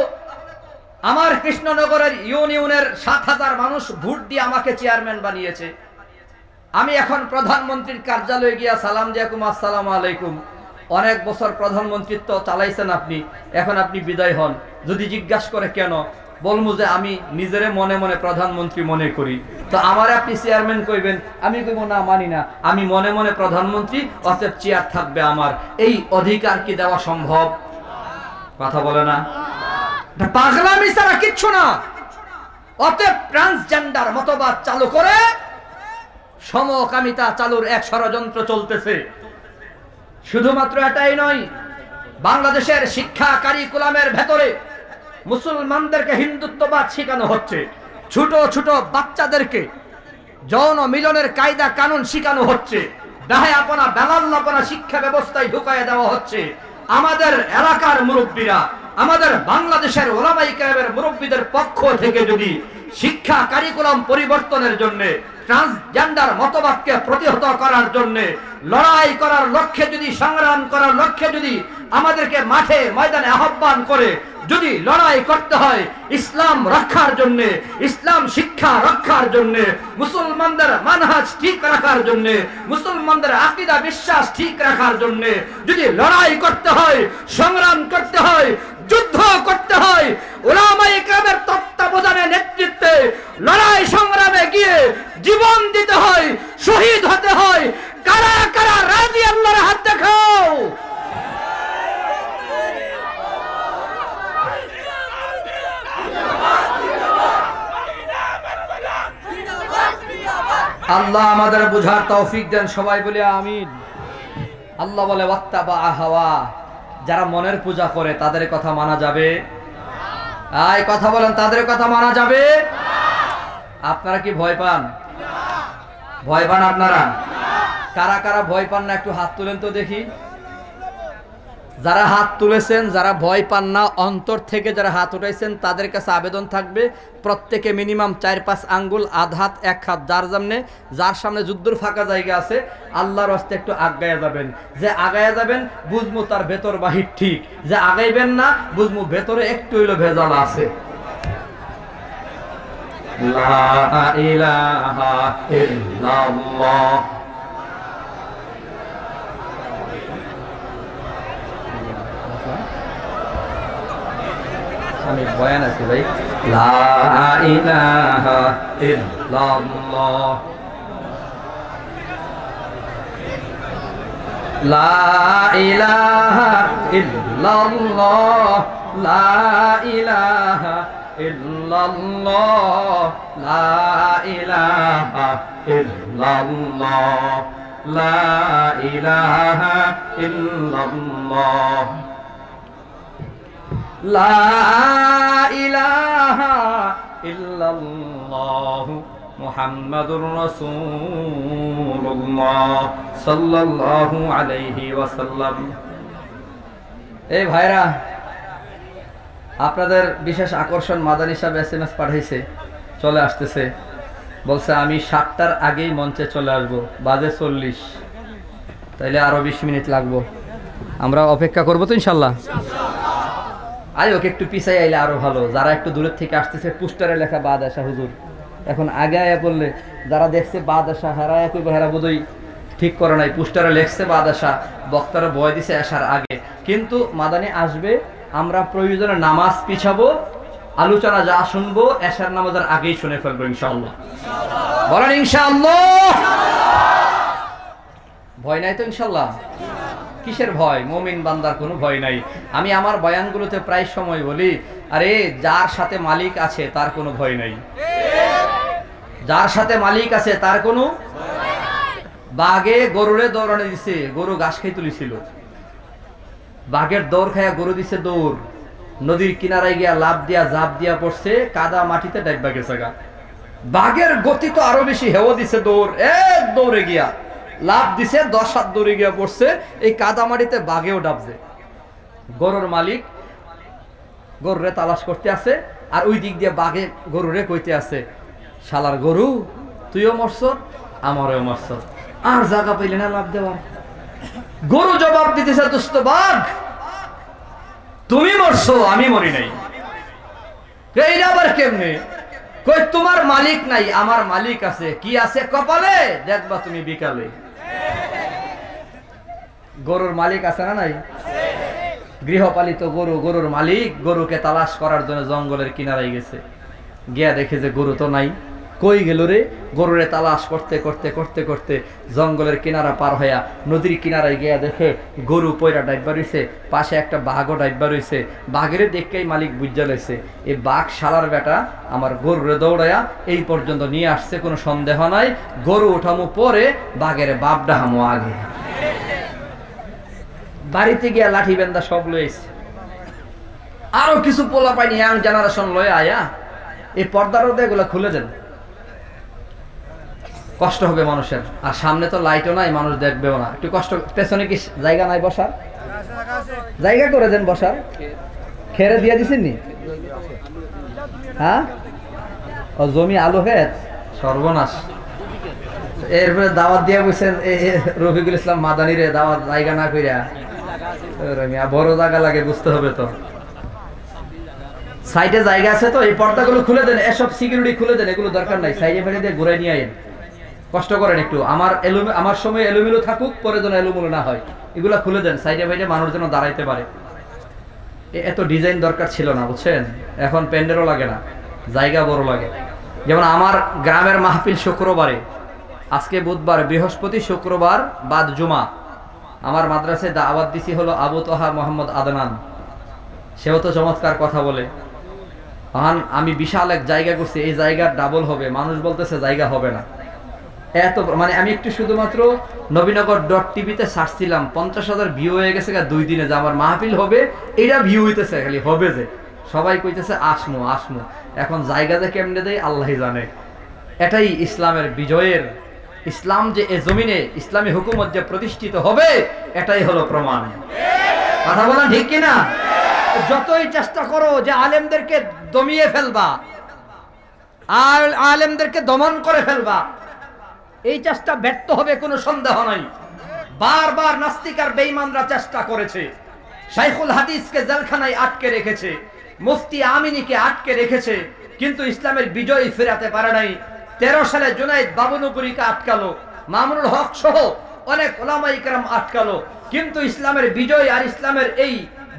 আমার কৃষ্ণনগরের ইউনিয়নের ৭,০০০ মানুষ ভোট দিয়ে আমাকে চেয়ারম্যান বানিয়েছে। আমি এখন প্রধানমন্ত্রীর কার্যালয়ে গিয়া সালাম দিয়া কুম আসসালামু আলাইকুম, অনেক বছর প্রধানমন্ত্রিত্ব চালাইছেন আপনি, এখন আপনি বিদায় হন। যদি জিজ্ঞাসা করে কেন, বলবো যে আমি নিজেরে মনে মনে প্রধানমন্ত্রী মনে করি, তো আমারে আপনি চেয়ারম্যান কইবেন, আমি কইব না মানি না, আমি মনে মনে প্রধানমন্ত্রী, অতএব চেয়ার থাকবে আমার। এই অধিকার কি দেওয়া সম্ভব? কথা বলে না, পাগলামি ছাড়া কিচ্ছু না। অতএব ট্রান্সজেন্ডার মতবাদ চালু করে সমকামিতা চালুর এক ষড়যন্ত্র চলতেছে। শুধুমাত্র এটাই নয়, বাংলাদেশের শিক্ষা কারিকুলামের ভেতরে মুসলমানদেরকে হিন্দুত্ববাদ শেখানো হচ্ছে, ছোট ছোট বাচ্চাদেরকে যৌন মিলনের কায়দা কানুন শেখানো হচ্ছে, বেহায়াপনা বেলাল্লাপনা শিক্ষা ব্যবস্থায় ঢুকাইয়া দেওয়া হচ্ছে। আমাদের এলাকার মুরব্বীরা, আমাদের বাংলাদেশের ওলামায়ে কেরামের মুরব্বীদের পক্ষ থেকে যদি শিক্ষা কারিকুলাম পরিবর্তনের জন্য, ট্রান্সজেন্ডার মতবাদকে প্রতিহত করার জন্য লড়াই করার লক্ষ্যে, যদি সংগ্রাম করার লক্ষ্যে যদি আমাদেরকে মাঠে ময়দানে আহ্বান করে যদি লড়াই করতে হয় ইসলাম রক্ষার জন্য, ইসলাম শিক্ষা রক্ষার জন্য, মুসলমানদের মানহাজ ঠিক রাখার জন্য, মুসলমানদের আকীদা বিশ্বাস ঠিক রাখার জন্য যদি লড়াই করতে হয়, সংগ্রাম করতে হয়, যুদ্ধ করতে হয়, উলামায়ে কেরামের তত্ত্বাবধানে নেতৃত্বে লড়াই সংগ্রামে গিয়ে জীবন দিতে হয়, শহীদ হতে হয়। কারা কারা রাজি আল্লাহর হাত দেখাও। আল্লাহ আমাদের বুঝার তৌফিক দেন, সবাই বলে আমিন। আল্লাহ বলে ওয়াত্তাবা হাওয়া, যারা মনের পূজা করে তাদের কথা মানা যাবে? আয় কথা বলেন, তাদের কথা মানা যাবে? আপনারা কি ভয় পান? ভয় পান আপনারা? কারা কারা ভয় পান না একটু হাত তুলেন তো দেখি। যারা হাত তুলেছেন, যারা ভয় পান না অন্তর থেকে যারা হাত উঠাইছেন, তাদের কাছে আবেদন থাকবে প্রত্যেকে মিনিমাম 4-5 আঙ্গুল, আধ হাত, এক হাত, যার সামনে যুদ্ধর ফাঁকা জায়গা আছে আল্লাহর রাস্তে একটু আগায়া যাবেন। যে আগায়া যাবেন বুঝমু তার ভেতর বাহির ঠিক, যে আগাইবেন না বুঝমু ভেতরে একটু হইলো ভেজাল আছে। লা ইলাহা ইল্লাল্লাহ। আমি বয়ান আছি ভাই। লা ইলাহা ইল্লাল্লাহ, লা ইলাহা ইল্লাল্লাহ, লা ইলাহা ইল্লাল্লাহ, লা ইলাহা ইল্লাল্লাহ, লা ইলাহা ইল্লাল্লাহ, লা ইলাহা ইল্লাল্লাহ মুহাম্মাদুর রাসূলুল্লাহ সাল্লাল্লাহু আলাইহি ওয়াসাল্লাম। এই ভাইরা, আপনাদের বিশেষ আকর্ষণ মাদানী সাহেব SMS পাঠাইছে, চলে আসতেছে, বলছে আমি 7টার আগেই মঞ্চে চলে আসবো, বাজে 40, তাইলে আরো 20 মিনিট লাগবো। আমরা অপেক্ষা করবো তো ইনশাল্লাহ। আই ওকে একটু পিছাই আইলে আরো ভালো। যারা একটু দূরের থেকে আসতেছে, পোস্টারে লেখা বাদ আসা হুজুর, এখন আগে আয়া বললে যারা দেখছে বাদ আসা, হেরা একই হেরা বোধই ঠিক করে নাই, পোস্টারে লেখছে বাদ আসা, বক্তারা বয় দিছে আসার আগে। কিন্তু মাদানী আসবে, আমরা প্রয়োজনে নামাজ পিছাবো, আলোচনা যা শুনবো এশার নামাজের আগেই শুনে ফেলবো ইনশাআল্লাহ। বলেন ইনশাআল্লাহ। ভয় নাই তো ইনশাআল্লাহ? কিসের ভয়? মুমিন বান্দার কোনো ভয় নাই। আমি আমার বয়ানগুলোতে প্রায় সময় বলি, আরে যার সাথে মালিক আছে তার কোনো ভয় নাই। যার সাথে মালিক আছে তার কোনো, বাঘে গরুরে দৌড়ানো দিছে, গরু ঘাস খাই তুলিছিল, বাঘের দৌড় খাইয়া গরু দিছে দৌড়, নদীর কিনারায় গিয়া লাভ দিয়া জাপ দিয়া পড়ছে, কাদা মাটিতে ডাইবা গেছে গা। বাঘের গতি তো আরো বেশি, হেও দিছে দৌড়, এক দৌড়ে গিয়া লাভ দিছে, 10 হাত দৌড়ে গিয়া পড়ছে এই কাদা মাটিতে, বাঘেও ডাবছে। গরুর মালিক গরুরে তালাশ করতে আছে, আর ওই দিক দিয়ে বাঘে গরুরে কইতে আছে, শালার গরু তুইও মরছ আমারও মরছ, আর জায়গা পাইলে না লাভ দেওয়ার। গরু জবাব দিতেছে, দুষ্ট বাঘ তুমি মরছো আমি মরি নাই। এইটা আবার কেমনে? কই তোমার মালিক নাই, আমার মালিক আছে। কি আছে কপালে দেখবা তুমি বিকালে। গরুর মালিক আছে না নাই? গৃহপালিত গরু, গরুর মালিক গরুকে তালাশ করার জন্য জঙ্গলের কিনারায় গেছে, গিয়া দেখে যে গরু তো নাই, কই গেল রে? গরুরে তালাশ করতে করতে করতে করতে জঙ্গলের কিনারা পার হইয়া নদীর কিনারায় গিয়া দেখে গরু পয়রা ডাইবা রইছে, পাশে একটা বাঘও ডাইবা রইছে। বাঘের দেখেই মালিক বুঝা লইছে এই বাঘ শালার বেটা আমার গরুরে দৌড়াইয়া এই পর্যন্ত নিয়ে আসছে, কোনো সন্দেহ নাই। গরু উঠামো পরে, বাঘের বাপ ডাহামো আগে। বাড়িতে গিয়া লাঠি বেন্দা সব লইছে, আরো কিছু পোলা পাইনি ইয়াং জেনারেশন লয়ে আয়া এই পর্দার রোদে এগুলো খুলে দেন, কষ্ট হবে মানুষের। আর সামনে তো লাইটও নাই, মানুষ দেখবেও না, একটু কষ্ট। পেছনে কি জায়গা নাই বসার? জায়গা করে দেন বসার। খেরে দিয়ে দিছেন নি? হ্যাঁ, ও জমি আলু খেত, সর্বনাশ। এরপরে দাওয়াত দিয়ে বলছেন রফিকুল ইসলাম মাদানিরে দাওয়াত জায়গা না কইরা, বড় জায়গা লাগে, বুঝতে হবে তো। সাইডে জায়গা আছে তো, এই পর্দাগুলো খুলে দেন, এসব সিকিউরিটি খুলে দেন, এগুলো দরকার নাই। সাইডে ফেলে দিয়ে ঘুরে নিয়ে আইন, কষ্ট করেন একটু। আমার সময় এলোমেলো থাকুক, পরে যেন এলোমেলো না হয়, এগুলা খুলে দেন। সাইডে ফাইডে মানুষ যেন দাঁড়াইতে পারে। এত ডিজাইন দরকার ছিল না, বুঝছেন? এখন প্যান্ডেলও লাগে না, জায়গা বড় লাগে। যেমন আমার গ্রামের মাহফিল শুক্রবারে, আজকে বুধবার, বৃহস্পতি শুক্রবার বাদ জুমা। আমার মাদ্রাসায় দাওয়াত দিছি হলো আবু তোহা মোহাম্মদ আদনান, সেও তো চমৎকার কথা বলে। আমি বিশাল এক জায়গা করছি, এই জায়গার ডাবল হবে, মানুষ বলতেছে জায়গা হবে না। এত মানে আমি একটু শুধুমাত্র নবীনগর.টিভিতে সার্চ দিলাম, 50,000 ভিউ হয়ে গেছে 2 দিনে, যে আমার মাহফিল হবে এটা ভিউ হইতেছে, খালি হবে যে সবাই কইতেছে আসমো আসমো। এখন জায়গা যে কেমনে দেয় আল্লাহই জানে। এটাই ইসলামের বিজয়ের, ইসলাম যে এ জমিনে ইসলামী হুকুমত যে প্রতিষ্ঠিত হবে, এটাই হলো প্রমাণ। কথা বলেন ঠিক কিনা? যতই চেষ্টা করো যে আলেমদেরকে দমিয়ে ফেলবা, আলেমদেরকে দমন করে ফেলবা, এই চেষ্টা ব্যর্থ হবে, কোনো সন্দেহ নাই। বারবার নাস্তিক আর বেঈমানরা চেষ্টা করেছে, শাইখুল হাদিসকে জেলখানায় আটকে রেখেছে, মুফতি আমিনীকে আটকে রেখেছে, কিন্তু ইসলামের বিজয় ফেরাতে পারে নাই। 13 সালে জুনাইদ বাবুনগরীকে আটকালো, মামুনুল হক সহ অনেক ওলামায়ে কেরাম আটকালো, কিন্তু ইসলামের বিজয় আর ইসলামের এই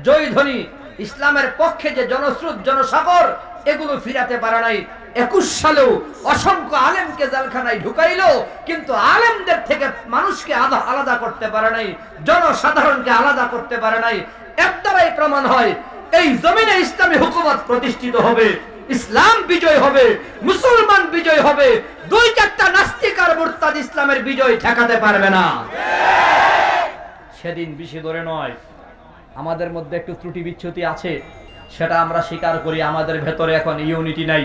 জয়ধ্বনি, ইসলামের পক্ষে যে জনস্রোত জনসাগর, এগুলো ফিরাতে পারে নাই। 21 সালেও অসংখ্য আলেমকে জেলখানায় ঢুকাইলো, কিন্তু আলেমদের থেকে মানুষকে আলাদা করতে পারে নাই, জনসাধারণকে আলাদা করতে পারে নাই। এর দ্বারাই প্রমাণ হয় এই জমিনে ইসলামী হুকুমত প্রতিষ্ঠিত হবে, ইসলাম বিজয় হবে, মুসলমান বিজয় হবে। 2-4টা নাস্তিক আর মুরতাদ ইসলামের বিজয় ঠেকাতে পারবে না। সেদিন বেশি ধরে নয়, আমাদের মধ্যে একটু ত্রুটি বিচ্যুতি আছে, সেটা আমরা স্বীকার করি। আমাদের ভেতরে এখন ইউনিটি নাই,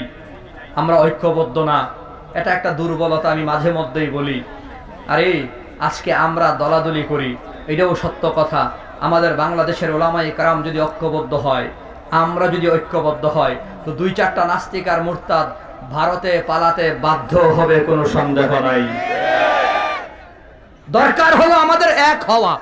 আমরা ঐক্যবদ্ধ না, এটা একটা দুর্বলতা। আমি মাঝে মধ্যেই বলি, আরে আজকে আমরা দলাদলি করি, এটাও সত্য কথা। আমাদের বাংলাদেশের ওলামায়ে কেরাম যদি ঐক্যবদ্ধ হয়, আমরা যদি ঐক্যবদ্ধ হয়, তো 2-4টা নাস্তিক আর মুরতাদ ভারতে পালাতে বাধ্য হবে, কোনো সন্দেহ নাই। দরকার হলো আমাদের এক হওয়া।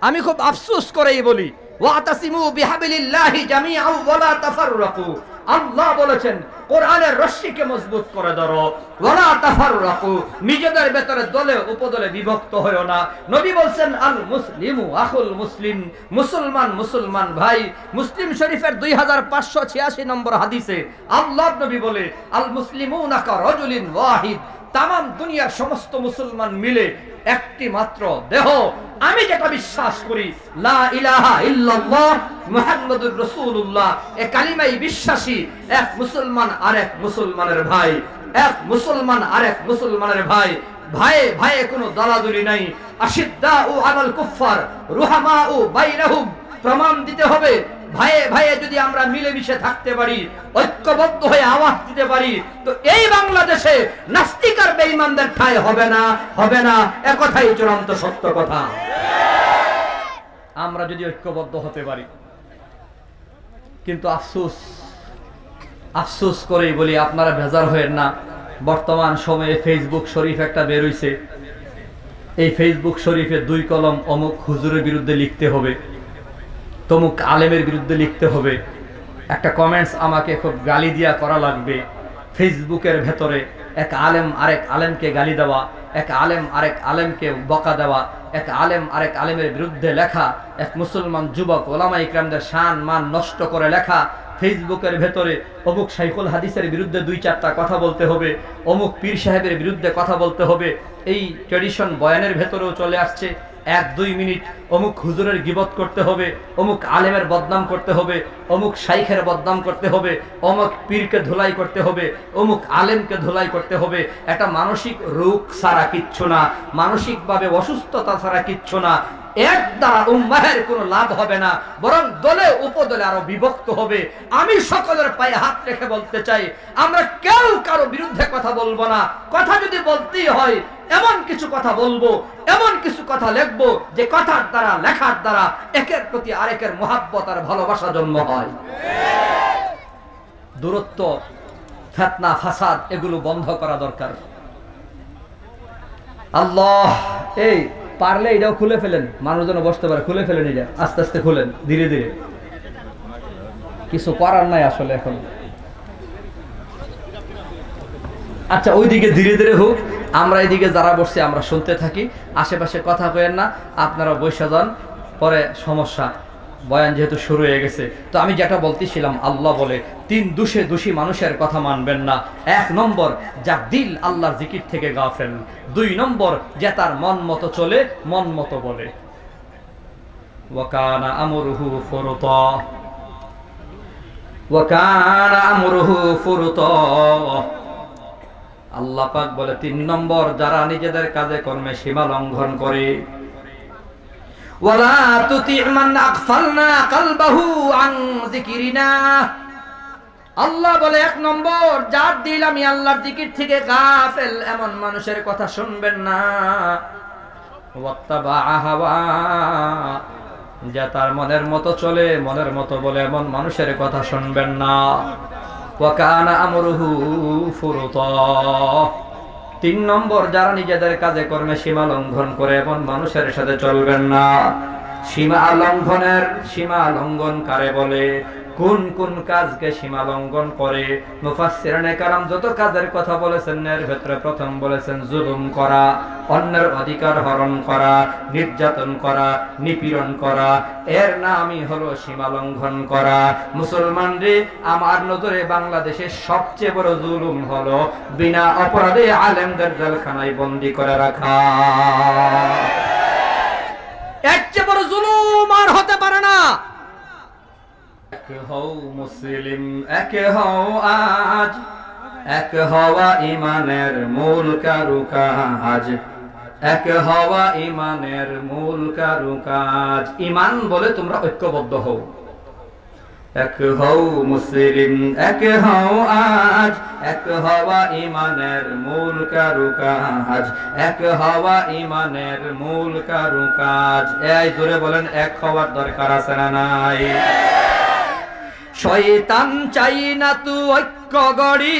আমি খুব আফসোস করেই বলি, ওয়াতাসিমু বিহাবিলিল্লাহি জামিআন ওয়া লা তাফাররাকু। আল্লাহ বলেছেন কোরআনের রশ্মিকে মজবুত করে ধরো, ওয়া লা তাফাররাকু, নিজেদের ভেতরে দলে উপদলে বিভক্ত হয়ো না। নবী বলেন আল মুসলিমু আখুল মুসলিম, মুসলমান মুসলমান ভাই। মুসলিম শরীফের 2586 নম্বর হাদিসে আল্লাহর নবী বলে আল মুসলিমুনা কা রাজুলিন ওয়াহিদ, তামাম দুনিয়ার সমস্ত মুসলমান মিলে একটি মাত্র দেহ। আমি যেটা বিশ্বাস করি, লা ইলাহা ইল্লাল্লাহ মুহাম্মাদুর রাসূলুল্লাহ, এই কালিমাই বিশ্বাসী এক মুসলমান আরেক মুসলমানের ভাই, এক মুসলমান আরেক মুসলমানের ভাই। ভাই ভাই কোনো দালাদুলি নাই। আশিদ্দাউ আলাল কুফার রুহামাউ বাইনাহুম, প্রমাণ দিতে হবে ভাইয়ে ভাইয়ে যদি আমরা মিলেমিশে থাকতে পারি, ঐক্যবদ্ধ হয়ে আওয়াজ দিতে পারি, তো এই বাংলাদেশে নাস্তিক আর বেঈমানদের ঠাঁই হবে না, হবে না। এক কথাই চূড়ান্ত সত্য কথা। আমরা যদি ঐক্যবদ্ধ হতে পারি, কিন্তু আফসোস আফসোস করেই বলি, আপনারা ভেজাল হয়েন না। বর্তমান সময়ে ফেসবুক শরীফ একটা বের হইছে, এই ফেসবুক শরীফে 2 কলম অমুক হুজুরের বিরুদ্ধে লিখতে হবে, তমুক আলেমের বিরুদ্ধে লিখতে হবে, একটা কমেন্টস আমাকে খুব গালি দিয়া করা লাগবে। ফেসবুকের ভেতরে এক আলেম আরেক আলেমকে গালি দেওয়া, এক আলেম আরেক আলেমকে বকা দেওয়া, এক আলেম আরেক আলেমের বিরুদ্ধে লেখা, এক মুসলমান যুবক ওলামা ইকরামদের শান মান নষ্ট করে লেখা, ফেসবুকের ভেতরে অমুক শাইখুল হাদিসের বিরুদ্ধে 2-4টা কথা বলতে হবে, অমুক পীর সাহেবের বিরুদ্ধে কথা বলতে হবে। এই ট্র্যাডিশন বয়ানের ভেতরেও চলে আসছে। 1-2 মিনিট অমুক হুজুরের গিবত করতে হবে, অমুক আলেমের বদনাম করতে হবে, অমুক শাইখের বদনাম করতে হবে, অমুক পীরকে ধুলাই করতে হবে, অমুক আলেমকে ধুলাই করতে হবে। একটা মানসিক রোগ ছাড়া কিচ্ছু না, মানসিকভাবে অসুস্থতা ছাড়া কিচ্ছু না। এর দ্বারা উম্মাহের কোনো লাভ হবে না, বরং দলে উপদলে আরো বিভক্ত হবে। আমি সকলের পায়ে হাত রেখে বলতে চাই, আমরা কেউ কারো বিরুদ্ধে কথা বলবো না। কথা যদি বলতেই হয় এমন কিছু কথা বলবো, এমন কিছু কথা লিখবো যে কথার দ্বারা লেখার দ্বারা একের প্রতি আরেকের মহাব্বত আর ভালোবাসা জন্ম হয়। দূরত্ব, ফিতনা, ফাসাদ এগুলো বন্ধ করা দরকার। আল্লাহ, এই পারলে এটাও খুলে ফেলেন, মানুষজন বসতে পারে, খুলে ফেলেন, এটা আস্তে আস্তে খুলেন, ধীরে ধীরে। কিছু করার নাই আসলে এখন। আচ্ছা, ওইদিকে ধীরে ধীরে হোক, আমরা এইদিকে যারা বসছি আমরা শুনতে থাকি। আশেপাশে কথা কইেন না, আপনারা বসে যান, পরে সমস্যা। বয়ান যেহেতু শুরু হয়ে গেছে, তো আমি যেটা বলতেছিলাম, আল্লাহ বলে 3 দোষী মানুষের কথা মানবেন না। 1 নম্বর, যার দিল আল্লাহর জিকির থেকে গাফেল। 2 নম্বর, যে তার মন মতো চলে, মন মতো বলে। ওয়া কানা আমরুহু ফুরতা, ওয়া কানা আমরুহু ফুরতা। আল্লাহ পাক বলে 3 নম্বর, যারা নিজেদের কাজে কর্মে সীমা লঙ্ঘন করে। ওয়ালা তুতি মান আগফালনা কলবাহু আন যিকরিনা। আল্লাহ বলে 1 নম্বর, যার দিল আমি আল্লাহর জিকির থেকে গাফেল, এমন মানুষের কথা শুনবেন না। ওয়াত্তাবা হাওয়া, যে তার মনের মতো চলে, মনের মতো বলে, এমন মানুষের কথা শুনবেন না। ওয়া কানা আমরুহু ফুরতা। 3 নম্বর, যারা নিজেদের কাজে কর্মে সীমা লঙ্ঘন করে, এমন মানুষের সাথে চলবেন না। সীমা লঙ্ঘন কারে বলে? কোন কোন কাজকে সীমা লঙ্ঘন করে? মুফাসসিরিনে কেরাম যত কাজের কথা বলেছেন, এর ভেতরে প্রথম বলেছেন জুলুম করা, অন্যের অধিকার হরণ করা, নির্যাতন করা, নিপীড়ন করা, এর নামই হলো সীমা লঙ্ঘন করা। মুসলমান রে, আমার নজরে বাংলাদেশের সবচেয়ে বড় জুলুম হলো বিনা অপরাধে আলেমদের জেলখানায় বন্দী করে রাখা। এর চেয়ে বড় জুলুম আর হতে পারে না। এক হও মুসলিম, এক হও আজ, এক হওয়া ইমানের মূল কারুকাজ, এক হওয়া ইমানের মূল কারুকাজ। ইমান বলে তোমরা ঐক্যবদ্ধ হও। এক হও মুসলিম, এক হও আজ, এক হওয়া ইমানের মূল কারুকাজ, এক হওয়া ইমানের মূল কারুকাজ। এই জোরে বলেন, এক হওয়ার দরকার আছে না নাই? শয়তান চাই না তু ঐক্য গড়ি,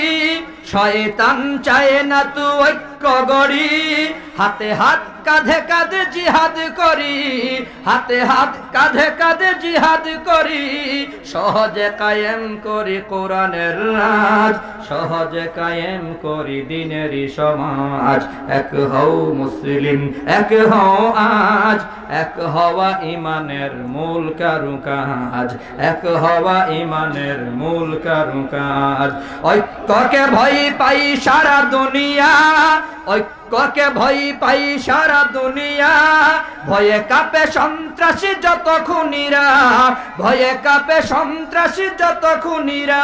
শয়তান চাই না তু ঐক্য গড়ি, হাতে হাত কাঁধে কাঁধে জিহাদ করি, হাতে হাত কাঁধে কাঁধে জিহাদ করি, সহজে কায়েম করি কোরআনের রাজ, সহজে কায়েম করি দ্বীনেরই সমাজ। এক হও মুসলিম, এক হও আজ, এক হওয়া ইমানের মূল কারুকাজ, এক হওয়া ইমানের মূল কারুকাজ। ঐক্যকে ভয় পাই সারা দুনিয়া, ঐক্যকে ভয় পাই সারা দুনিয়া, ভয়ে কাঁপে সন্ত্রাসী যত খুনিরা, ভয়ে কাঁপে সন্ত্রাসী যত খুনিরা,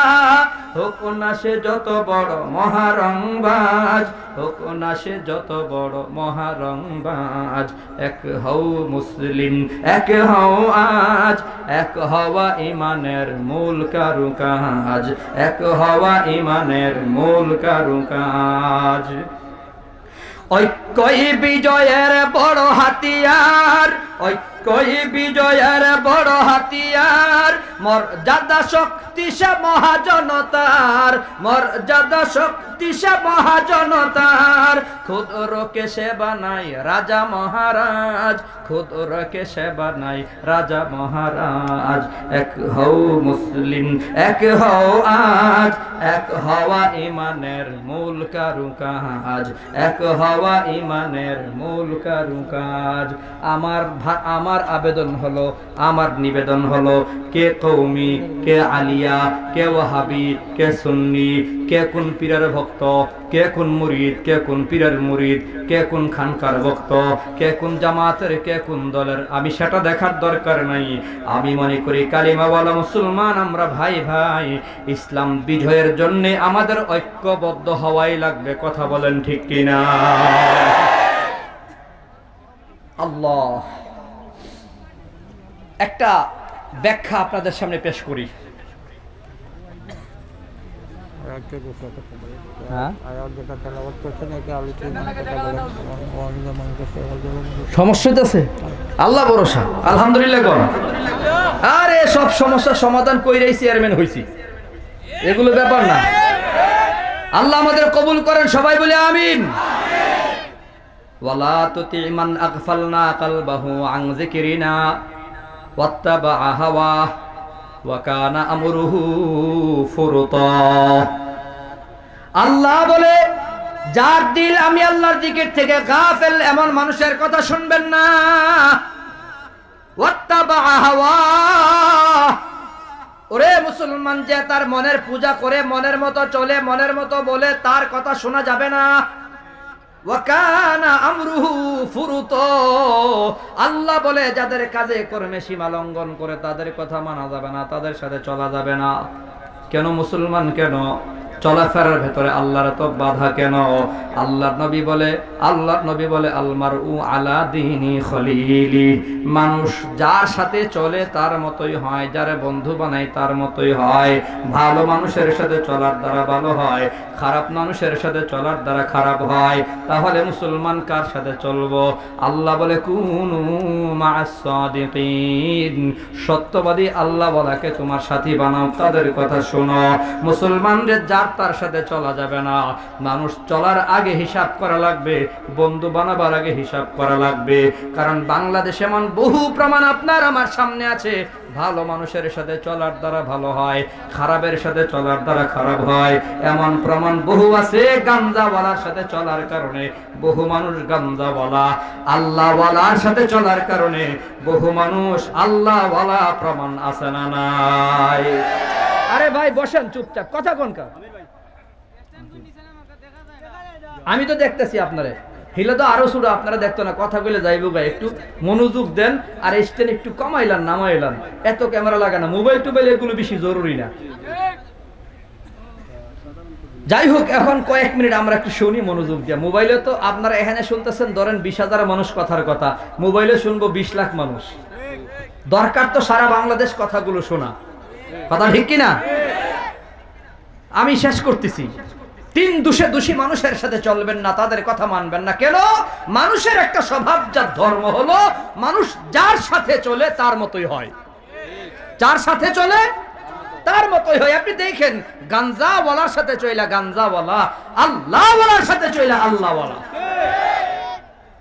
হোক না সে যত বড় মহারংবাজ, হোক না সে যত বড় মহারংবাজ। এক হও মুসলিম, এক হও আজ, এক হওয়া ইমানের মূল কারুকাজ, এক হওয়া ইমানের মূল কারুকাজ। ঐক্যই বিজয়ের বড় হাতিয়ার, ঐক্য কই বিজয়ের বড় হাতিয়ার, মর্যাদা শক্তি সে মহাজনতার, মর্যাদা শক্তি সে মহাজনতার। ক্ষুদ্রকে সে বানাই রাজা মহারাজ, ক্ষুদ্রকে সে বানাই রাজা মহারাজ। এক হও মুসলিম এক হও আজ, এক হওয়া ইমানের মূল কারুকাজ, এক হওয়া ইমানের মূল কারুকাজ। আমার আবেদন হলো, আমার নিবেদন হলো, কে কওমি, কে আলিয়া, কে ওয়াহাবি, কে সুন্নি, কে কোন পীরের ভক্ত, কে কোন মুরিদ, কে কোন পীরের মুরিদ, কে কোন খানকার ভক্ত, কে কোন জামাতের, কে কোন দলের, আমি সেটা দেখার দরকার নাই। আমি মনে করি কালিমাওয়ালা মুসলমান আমরা ভাই ভাই। ইসলাম বিজয়ের জন্য আমাদের ঐক্যবদ্ধ হওয়াই লাগবে। কথা বলেন ঠিক কিনা? আল্লাহ, একটা ব্যাখ্যা আপনাদের সামনে পেশ করি। সমস্যা আছে, আল্লাহ ভরসা, আলহামদুলিল্লাহ কোন। আরে সব সমস্যার সমাধান কইরাই চেয়ারম্যান হইছি, এগুলো ব্যাপার না। আল্লাহ আমাদের কবুল করেন, সবাই বলে আমিন। ওয়ালা তুতি মান আগফালনা কলবাহু আন যিকরিনা ওয়াত্তাবা হাওয়া ওয়া কানা আমরুহু ফুরতা। আল্লাহ বলে, যার দিল আমি আল্লাহর জিকির থেকে গাফেল, এমন মানুষের কথা শুনবেন না। ওয়াত্তাবা হাওয়া, ওরে মুসলমান যে তার মনের পূজা করে, মনের মতো চলে, মনের মতো বলে, তার কথা শোনা যাবে না। ওয়া কানা আমরুহু ফুরুতা, আল্লাহ বলে যাদের কাজে কর্মে সীমা লঙ্ঘন করে তাদের কথা মানা যাবে না, তাদের সাথে চলা যাবে না। কেন মুসলমান, কেন চলাফেরার ভেতরে আল্লাহর তো বাধা কেন? আল্লাহর নবী বলে আলমারউ আলা দীনি খলিলি, মানুষ যার সাথে চলে তার মতোই হয়, যারে বন্ধু বানায় তার মতোই হয়। ভালো মানুষের সাথে চলার দ্বারা ভালো হয়, খারাপ মানুষের সাথে চলার দ্বারা খারাপ হয়। তাহলে মুসলমান কার সাথে চলবো? আল্লাহ বলে কুনু মা'আস সাদিকিন, সত্যবাদী আল্লাহ বলাকে তোমার সাথী বানাও, তাদের কথা শোনো। মুসলমানদের যার তার সাথে চলা যাবে না। মানুষ চলার আগে হিসাব করা লাগবে, বন্ধু বানাবার আগে হিসাব করা লাগবে। কারণ বাংলাদেশে এমন বহু প্রমাণ আপনার আমার সামনে আছে, ভালো মানুষের সাথে চলার দ্বারা ভালো হয়, খারাপের সাথে চলার দ্বারা খারাপ হয়। এমন প্রমাণ বহু আছে। গাঞ্জাওয়ালার সাথে চলার কারণে বহু মানুষ গাঞ্জাওয়ালা, আল্লাহওয়ালার সাথে চলার কারণে বহু মানুষ আল্লাহওয়ালা। প্রমাণ আছে না নাই? আরে ভাই বসেন চুপচাপ, কথা কোন কা? আমি তো দেখতেছি আপনারে, হিলে তো আরো শুরু আপনারা দেখতো না, কথা বলে যাইব ভাই, একটু মনোযোগ দেন। আর স্ট্যান্ড একটু কমাইলাম নামাইলাম, এত ক্যামেরা লাগানো, মোবাইল টোবাইল এগুলো বেশি জরুরি না। যাই হোক, এখন কয়েক মিনিট আমরা একটু শুনি মনোযোগ দিয়ে। মোবাইলে তো আপনারা এখানে শুনতেছেন ধরেন 20,000 মানুষ কথার কথা, মোবাইলে শুনবো 20 লাখ মানুষ। দরকার তো সারা বাংলাদেশ কথাগুলো শোনা, কথা ঠিক কিনা? আমি শেষ করতেছি। 3 দোষী মানুষের সাথে চলবেন না, তাদের কথা মানবেন না। কেন? মানুষের একটা স্বভাবজাত ধর্ম হলো মানুষ যার সাথে চলে তার মতোই হয়, যার সাথে চলে তার মতোই হয়। আপনি দেখেন, গাঞ্জাওয়ালার সাথে চইলা গাঞ্জাওয়ালা, আল্লাহওয়ালার সাথে চইলা আল্লাহওয়ালা।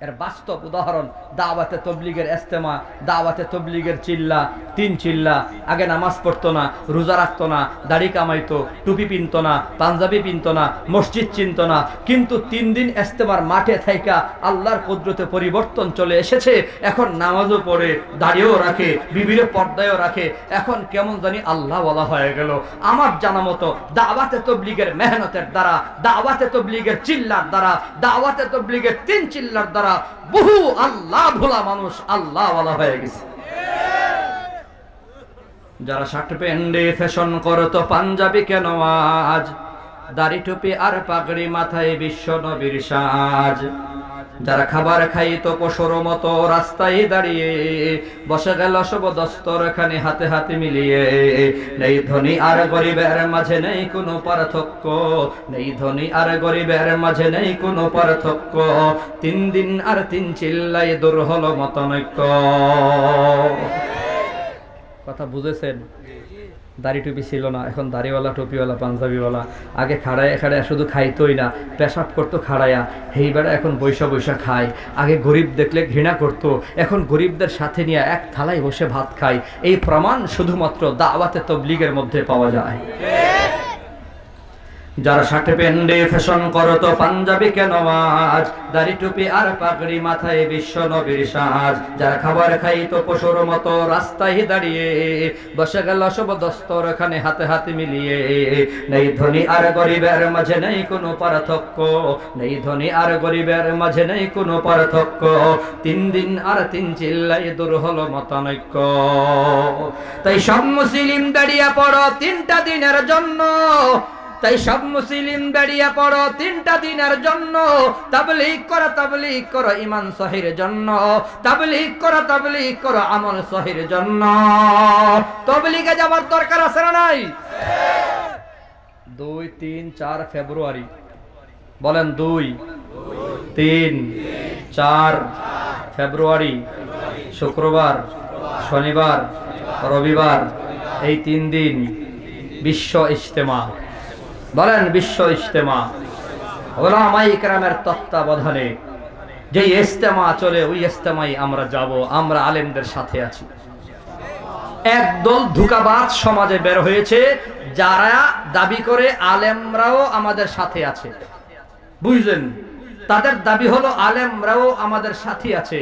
এর বাস্তব উদাহরণ দাওয়াতে তবলিগের ইজতেমা, দাওয়াতে তবলিগের চিল্লা, 3 চিল্লা। আগে নামাজ পড়তো না, রোজা রাখতো না, দাড়ি কামাইতো, টুপি পিনতো না, পাঞ্জাবি পিনতো না, মসজিদ চিনতো না, কিন্তু 3 দিন ইজতেমার মাঠে থাইকা আল্লাহর কুদরতে পরিবর্তন চলে এসেছে। এখন নামাজও পড়ে, দাড়িও রাখে, বিবিরে পর্দায়ও রাখে, এখন কেমন জানি আল্লাহওয়ালা হয়ে গেল। আমার জানা মতো দাওয়াতে তবলিগের মেহনতের দ্বারা, দাওয়াতে তবলিগের চিল্লার দ্বারা, দাওয়াতে তবলিগের 3 চিল্লার দ্বারা বহু আল্লাহ ভোলা মানুষ আল্লাহওয়ালা হয়ে গেছে। যারা শার্ট প্যান্টে ফ্যাশন করতো পাঞ্জাবি কেন আজ, দাড়ি টুপি আর পাগড়ি মাথায় বিশ্ব নবীর সাজ। যারা খাবার খাইতো পশুর মতো রাস্তায় দাঁড়িয়ে, বসে গেল সব দস্তরখানি হাতে হাতে মিলিয়ে। নেই ধনী আর গরিবের মাঝে নেই কোনো পার্থক্য, নেই ধনী আর গরিবের মাঝে নেই কোনো পার্থক্য। 3 দিন আর 3 চিল্লাই দূর হলো মতানৈক্য। কথা বুঝেছেন? দাড়ি টুপি ছিল না, এখন দাড়িওয়ালা, টুপিওয়ালা, পাঞ্জাবিওয়ালা। আগে খাড়ায় খাড়ায় শুধু খাইতোই না, পেশাব করতো খাড়ায়া, হেইবারে এখন বৈশা বৈশা খায়। আগে গরিব দেখলে ঘৃণা করতো, এখন গরিবদের সাথে নিয়ে এক থালায় বসে ভাত খায়। এই প্রমাণ শুধুমাত্র দাওয়াতে তাবলীগের মধ্যে পাওয়া যায়। যারা শার্টে প্যান্টে ফ্যাশন করতো পাঞ্জাবি কেন আজ, দাড়ি টুপি আর পাগড়ি মাথায় বিশ্ব নবীর সাজ। যারা খাবার খাইতো পশুর মতো রাস্তায় দাঁড়িয়ে, বসে গেল সব দস্তরখানে হাতে হাতে মিলিয়ে। নেই ধনী আর গরিবের মাঝে নেই কোনো পার্থক্য, নেই ধনী আর গরিবের মাঝে নেই কোনো পার্থক্য। 3 দিন আর 3 চিল্লাই দূর হলো মতানৈক্য। তাই সব মুসলিম দাঁড়িয়ে পড়ো 3টা দিনের জন্য, তাই সব মুসলিম দাঁড়িয়ে পড়ো 3টা দিনের জন্য। তাবলীগ করো ঈমান সহির জন্য, তাবলীগ করো আমল সহির জন্য। তাবলীগে যাবার দরকার আছে না নাই? 2, 3, 4 ফেব্রুয়ারি বলেন। 2, 3, 4 ফেব্রুয়ারি, শুক্রবার, শনিবার, রবিবার, এই 3 দিন বিশ্ব ইজতেমা। বলেন বিশ্ব ইজতেমা। উলামায়ে কেরামের তত্ত্বাবধানে যে ইজতেমা চলে, ওই ইজতেমায় আমরা যাব। আমরা আলেমদের সাথে আছি। একদল ধোঁকাবাজ সমাজে বের হয়েছে, যারা দাবি করে আলেমরাও আমাদের সাথে আছে। বুঝলেন? তাদের দাবি হলো আলেমরাও আমাদের সাথে আছে।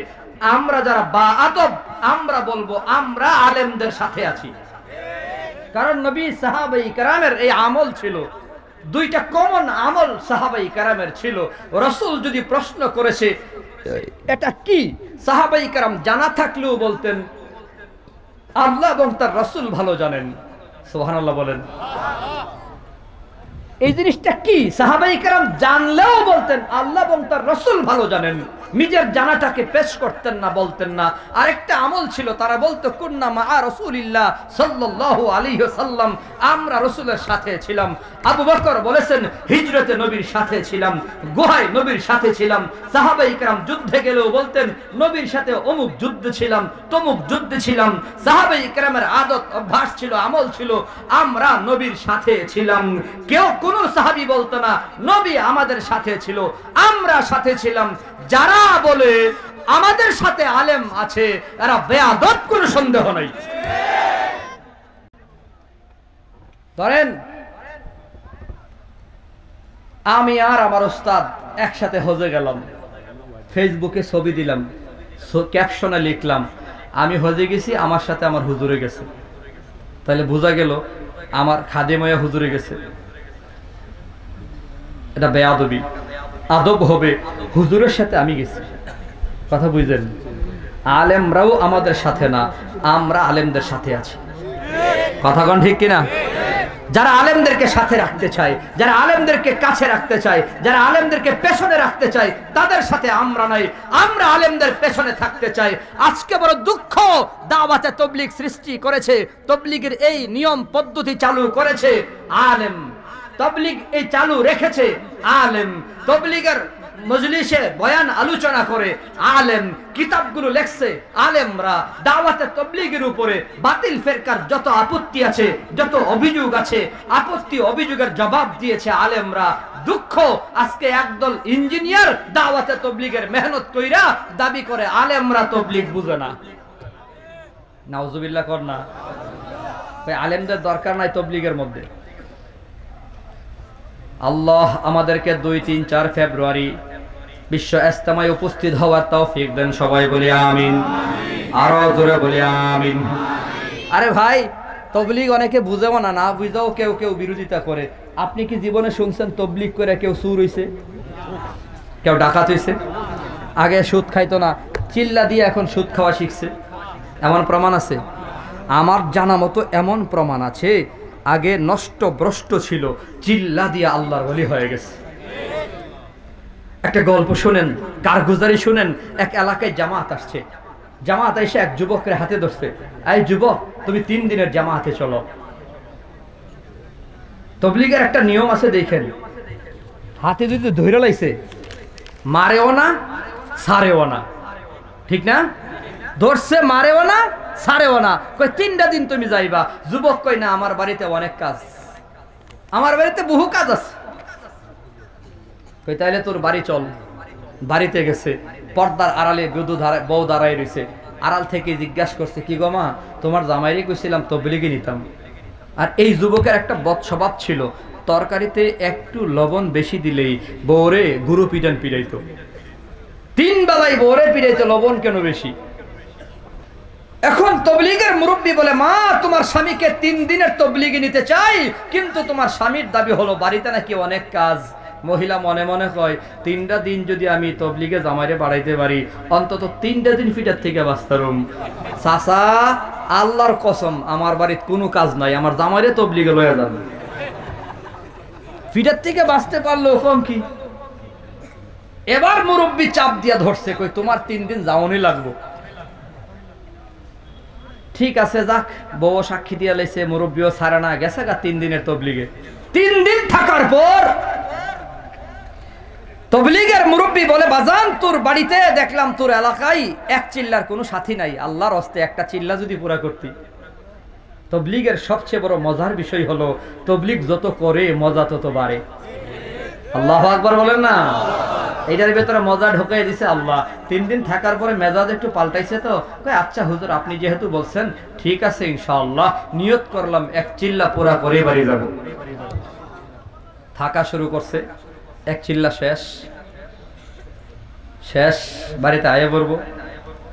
আমরা যারা বাআদব, আমরা বলবো আমরা আলেমদের সাথে আছি। কারণ নবী সাহাবায়ে কেরামের এই আমল ছিল, 2টা কমন আমল সাহাবায়ে কেরামের ছিল। রাসূল যদি প্রশ্ন করেছে এটা কি, সাহাবায়ে কেরাম জানা থাকলেও বলতেন আল্লাহ এবং তার রাসূল ভালো জানেন। সুবহানাল্লাহ বলেন। এই জিনিসটা কি, সাহাবায়ে কেরাম জানলেও বলতেন আল্লাহ এবং তার রাসূল ভালো জানেন। নিজের জানাটাকে পেশ করতেন না, বলতেন না। আরেকটা আমল ছিল, তারা বলতো কুন্না মা রাসূলিল্লাহ সাল্লাল্লাহু আলাইহি ওয়াসাল্লাম, আমরা রাসূলের সাথে ছিলাম। আবু বকর বলেছেন হিজরতে নবীর সাথে ছিলাম, গুহায় নবীর সাথে ছিলাম। সাহাবায়ে কেরাম যুদ্ধে গেলেও বলতেন নবীর সাথে অমুক যুদ্ধে ছিলাম, তমুক যুদ্ধে ছিলাম। সাহাবায়ে কেরামের আদত অভ্যাস ছিল, আমল ছিল, আমরা নবীর সাথে ছিলাম। কেউ কোন সাহাবী বলতো না নবী আমাদের সাথে ছিল, আমরা সাথে ছিলাম। যারা বলে আমাদের সাথে আলেম আছে, এরা বেয়াদব, কোনো সন্দেহ নাই। ধরেন আমি আর আমার উস্তাদ একসাথে হজে গেলাম, ফেসবুকে ছবি দিলাম, ক্যাপশনে লিখলাম আমি হজে গেছি, আমার সাথে আমার হুজুরে গেছে। তাহলে বোঝা গেল আমার খাদেময়া হুজুরে গেছে। এটা বেয়াদবি। আদব হবে হুজুরের সাথে আমি গেছি। কথা বুঝলেন? আলেমরাও আমাদের সাথে না, আমরা আলেমদের সাথে আছি। কথা কোন ঠিক কিনা? যারা আলেমদেরকে সাথে রাখতে চায়, যারা আলেমদেরকে কাছে রাখতে চায়, যারা আলেমদেরকে পেছনে রাখতে চায়, তাদের সাথে আমরা নাই, আমরা আলেমদের পেছনে থাকতে চাই। আজকে বড় দুঃখ, দাওয়াতে তাবলীগ সৃষ্টি করেছে, তাবলীগের এই নিয়ম পদ্ধতি চালু করেছে আলেম, তাবলীগ এই চালু রেখেছে আলেম, তাবলীগের মজলিসে বয়ান আলোচনা করে আলেম, কিতাবগুলো লেখছে আলেমরা। দাওয়াতে তাবলীগের উপরে বাতিল ফেরকার যত আপত্তি আছে, যত অভিযোগ আছে, আপত্তি অভিযোগের জবাব দিয়েছে আলেমরা। দুঃখ, আজকে একদল ইঞ্জিনিয়ার দাওয়াতে তাবলীগের মেহনত কইরা দাবি করে আলেমরা তাবলীগ বুঝে না। নাউজুবিল্লাহ কর না। আলেমদের দরকার নাই তাবলীগের মধ্যে। আল্লাহ আমাদেরকে 2, 3, 4 ফেব্রুয়ারি বিশ্ব ইজতেমায় উপস্থিত হওয়ার তৌফিক দেন। সবাই বলি আমিন। আরো জোরে বলি আমিন। আরে ভাই, তাবলীগ অনেকে বুঝেও না, না বুঝেও কেউ কেউ বিরোধিতা করে। আপনি কি জীবনে শুনছেন তাবলীগ করে কেউ চুর হইছে, কেউ ডাকাত হইছে? আগে সুদ খাইতো না, চিল্লা দিয়ে এখন সুদ খাওয়া শিখছে। এমন প্রমাণ আছে? আমার জানা মতো এমন প্রমাণ আছে, আগে নষ্ট ভ্রষ্ট ছিল, চিল্লা দিয়ে আল্লাহর ওলি হয়ে গেছে। একটা গল্প শুনেন, কারগুজারি শুনেন। এক এলাকায় জামাত আসছে, জামাত এসে এক যুবকের হাতে ধরছে, এই যুবক তুমি 3 দিনের জামাতে চলো। তবলিগের একটা নিয়ম আছে, দেখেন হাতে যদি ধরে লাইছে, মারেও না ছাড়েও না, ঠিক না? ধরছে, মারেও না ছাড়েও না, কই 3টা দিন তুমি যাইবা। যুবক কই না, আমার বাড়িতে অনেক কাজ, আমার বাড়িতে বহু কাজ আছে। কই তাইলে তোর বাড়ি চল। বাড়িতে গেছে, পর্দার আড়ালে বউ দাঁড়ায় রয়েছে। আড়াল থেকে জিজ্ঞাসা করছে, কি গো মা, তোমার জামাইরে কইছিলাম তবলিগে নিতাম। আর এই যুবকের একটা বদ স্বভাব ছিল, তরকারিতে একটু লবণ বেশি দিলেই বউরে গুরু পিটান পিটাইতো। 3 বেলায় বউরে পিটাইতো, লবণ কেন বেশি। এখন তবলিগের মুরব্বী বলে, মা তোমার স্বামীকে 3 দিনের তবলিগে নিতে চাই, কিন্তু তোমার স্বামীর দাবি হলো বাড়িতে নাকি অনেক কাজ। মহিলা মনে মনে কয়, 3টা দিন যদি আমি তবলিগে জামাইরে বাড়াইতে পারি, অন্তত 3টা দিন ফিটার থেকে বাঁচতাম। চাচা আল্লাহর কসম, আমার বাড়িতে কোনো কাজ নাই, আমার জামাইরে তবলিগে লয়ে যান। ফিটার থেকে বাঁচতে পারলো কম কি। এবার মুরব্বী চাপ দিয়া ধরছে, কই তোমার 3 দিন যাওয়ানি লাগবো। ঠিক আছে, যাক, বউ সাক্ষী দিয়া লাইছে, মুরব্বীও ছাড়ে না, গেছে গা 3 দিনের তবলিগে। 3 দিন থাকার পর তবলিগের মুরব্বী বলে, বাজান তোর বাড়িতে দেখলাম তোর এলাকায় এক চিল্লার কোনো সাথী নাই, আল্লাহর হস্তে একটা চিল্লা যদি পুরা করতি। তবলিগের সবচেয়ে বড় মজার বিষয় হলো, তবলিগ যত করে মজা তত বাড়ে। আল্লাহু আকবার বলেন না। এইটার ভেতরে মজা ঢুকিয়ে দিছে আল্লাহ। 3 দিন থাকার পরে মেজাজ একটু পাল্টাইছে তো, কই আচ্ছা হুজুর আপনি যেহেতু বলছেন, ঠিক আছে ইনশাআল্লাহ, নিয়ত করলাম এক চিল্লা পুরা করে বাড়ি যাব। থাকা শুরু করছে, এক চিল্লা শেষ, বাড়িতে আয়ে পড়বো।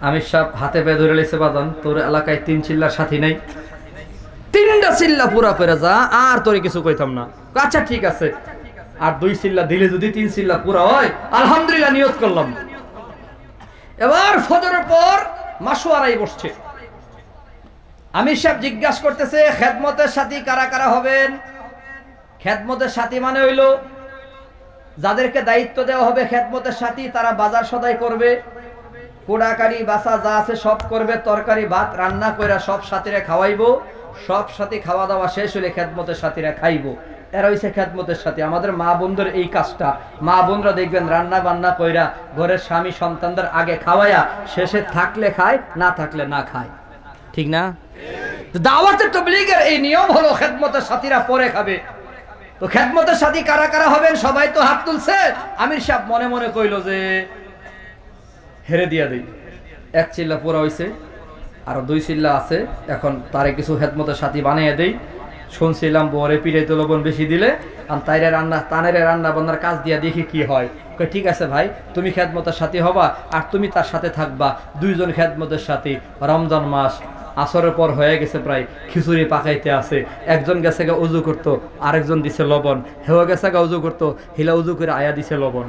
আমি সব হাতে পেয়ে ধরে লেছে, বাজান তোর এলাকায় 3 চিল্লার সাথী নাই, 3টা চিল্লা পুরা করে যা, আর তোরে কিছু কইতাম না। আচ্ছা ঠিক আছে, আর 2 চিল্লা দিলে যদি 3 চিল্লা পুরা হয়, আলহামদুলিল্লাহ নিয়ত করলাম। এবার ফজরের পর মাসওয়ারাই বসছে। আমির সাহেব জিজ্ঞাসা করতেছে, খেদমতের সাথী কারা কারা হবেন? খেদমতের সাথী মানে হইলো যাদেরকে দায়িত্ব দেওয়া হবে খেদমতের সাথী, তারা বাজার সদাই করবে, কোড়াকারি বাসা যা আছে সব করবে, তরকারি ভাত রান্না কইরা সব সাথীরা খাওয়াইবো। সব সাথী খাওয়া দাওয়া শেষ হলে খেদমতের সাথীরা খাইবো। এরা হইছে খেদমতের সাথী। আমাদের মা বোনদের এই কাজটা, মা বোনরা দেখবেন রান্না বান্না কইরা ঘরের স্বামী সন্তানদের আগে খাওয়াইয়া শেষে থাকলে খায়, না থাকলে না খায়, ঠিক না? দাওয়াতের তবলিগের এই নিয়ম হলো, খেদমতের সাথীরা পরে খাবে। তো খেদমতের সাথী কারা কারা হবেন? সবাই তো হাত তুলছে। আমির সাহেব মনে মনে কইল যে হেরে দিয়া দেই। 1 চিল্লা পুরা হইছে, আর 2 চিল্লা আছে, এখন তারে কিছু খেদমতের সাথী বানিয়ে দেই। শুনছিলাম বরে পিড়াইতে লবণ বেশি দিলে তাইরে রান্না বান্নার কাজ দিয়া দেখি কি হয়। ঠিক আছে ভাই, তুমি খেদমতের সাথী হবা আর তুমি তার সাথে থাকবা, 2 জন খেদমতের সাথী। রমজান মাস, আসরের পর হয়ে গেছে, প্রায় খিচুড়ি পাকাইতে আছে। একজন গেছে গা উজু করতো, আরেকজন দিছে লবণ। হেও গেছে গা উজু করতো, হিলা উজু করে আয়া দিছে লবণ।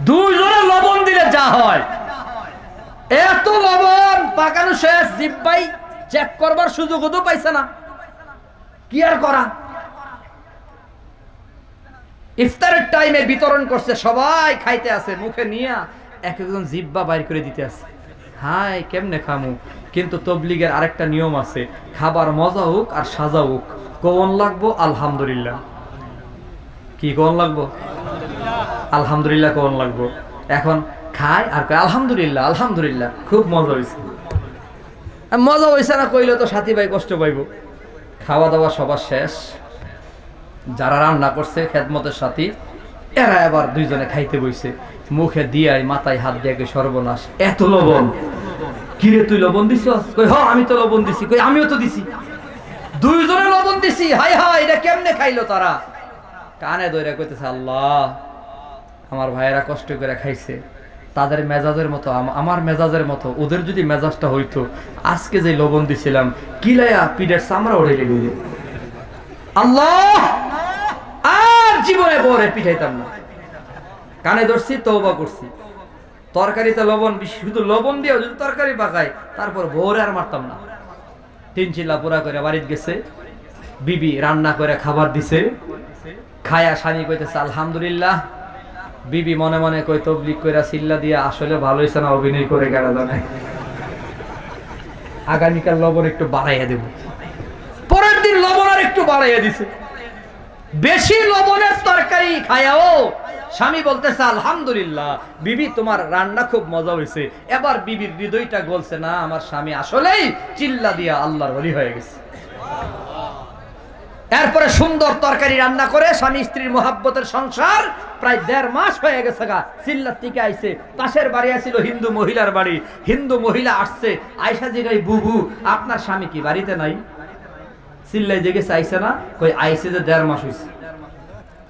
2 জনে লবণ দিলে যা হয়, এত লবণ পাকানো শেষ, জিব্বাই চেক করবার সুযোগও তো পাইছে না, কি আর করা। ইফতারের টাইমে বিতরণ করছে, সবাই খাইতে আছে, মুখে নিয়ে একজন জিব্বা বাইর করে দিতে আছে। হাই কেমনে খামু? কিন্তু তবলিগের আরেকটা নিয়ম আছে, খাবার মজা হোক আর সাজা হোক, কোন লাগবো আলহামদুলিল্লাহ। কি কোন লাগবো? আলহামদুলিল্লাহ কোন লাগবো। এখন খায় আর কয় আলহামদুলিল্লাহ, আলহামদুলিল্লাহ খুব মজা হয়েছে। মজা হয়েছে না কইলে তো সাথী ভাই কষ্ট পাইব। খাওয়া দাওয়া সবার শেষ, যারা রান্না করছে খেদমতের সাথী, এরা এবার 2 জনে খাইতে বইছে। মুখে দিয়াই মাথায় হাত দিয়ে সর্বনাশ, এত লবণ! কিরে তুই লবণ দিছ? কই হ্যাঁ আমি তো লবণ দিছি। কই আমিও তো দিছি, 2 জনে লবণ দিছি। হাই হাই, এটা কেমনে খাইলো তারা? কানে ধরে কইতেছে, আল্লাহ আমার ভাইয়েরা কষ্ট করে খাইছে, তাদের মেজাজের মতো আমার মেজাজের মতো ওদের যদি মেজাজটা হইতো, আজকে যে লবণ দিছিলাম কিলাইয়া পিঠের চামড়া উড়ে গেল। আল্লাহ, আর জীবনে বরে পিঠাইতাম না। কানে ধরছি, তওবা করছি। তরকারিতে লবণ, শুধু লবণ দিয়ে যদি তরকারি পাকায়, তারপর ভোরে আর মারতাম না। 3 চিল্লা পুরা করে বাড়িতে গেছে, বিবি রান্না করে খাবার দিছে, খায়া স্বামী কইতেছে আলহামদুলিল্লাহ, বিবি মনে মনে কই তবলিগ কইরা চিল্লা দিয়ে আসলে ভালো হইছে না অভিনয় করে গেলা জানে, আগামীকাল লবণ একটু বাড়াইয়া দেব। পরের দিন লবণ আর একটু বাড়াইয়া দিছে। বেশি লবণের তরকারি খায়াও স্বামী বলতেছে আলহামদুলিল্লাহ বিবি তোমার রান্না খুব মজা হয়েছে। এবার বিবির হৃদয়টা গলছে, না আমার স্বামী আসলেই চিল্লা দিয়া আল্লাহর ওলি হয়ে গেছে। এরপরে সুন্দর তরকারি রান্না করে স্বামী স্ত্রীর মোহাব্বতের সংসার প্রায় 1.5 মাস হয়ে গেছে গা। চিল্লার থেকে আইছে, পাশের বাড়ি আসছিল হিন্দু মহিলার বাড়ি, হিন্দু মহিলা আসছে, আয়সা জিগাই বুবু আপনার স্বামী কি বাড়িতে নাই? চিল্লাই জেগেছে আইসে না, কই আইসে যে 1.5 মাস হয়েছে।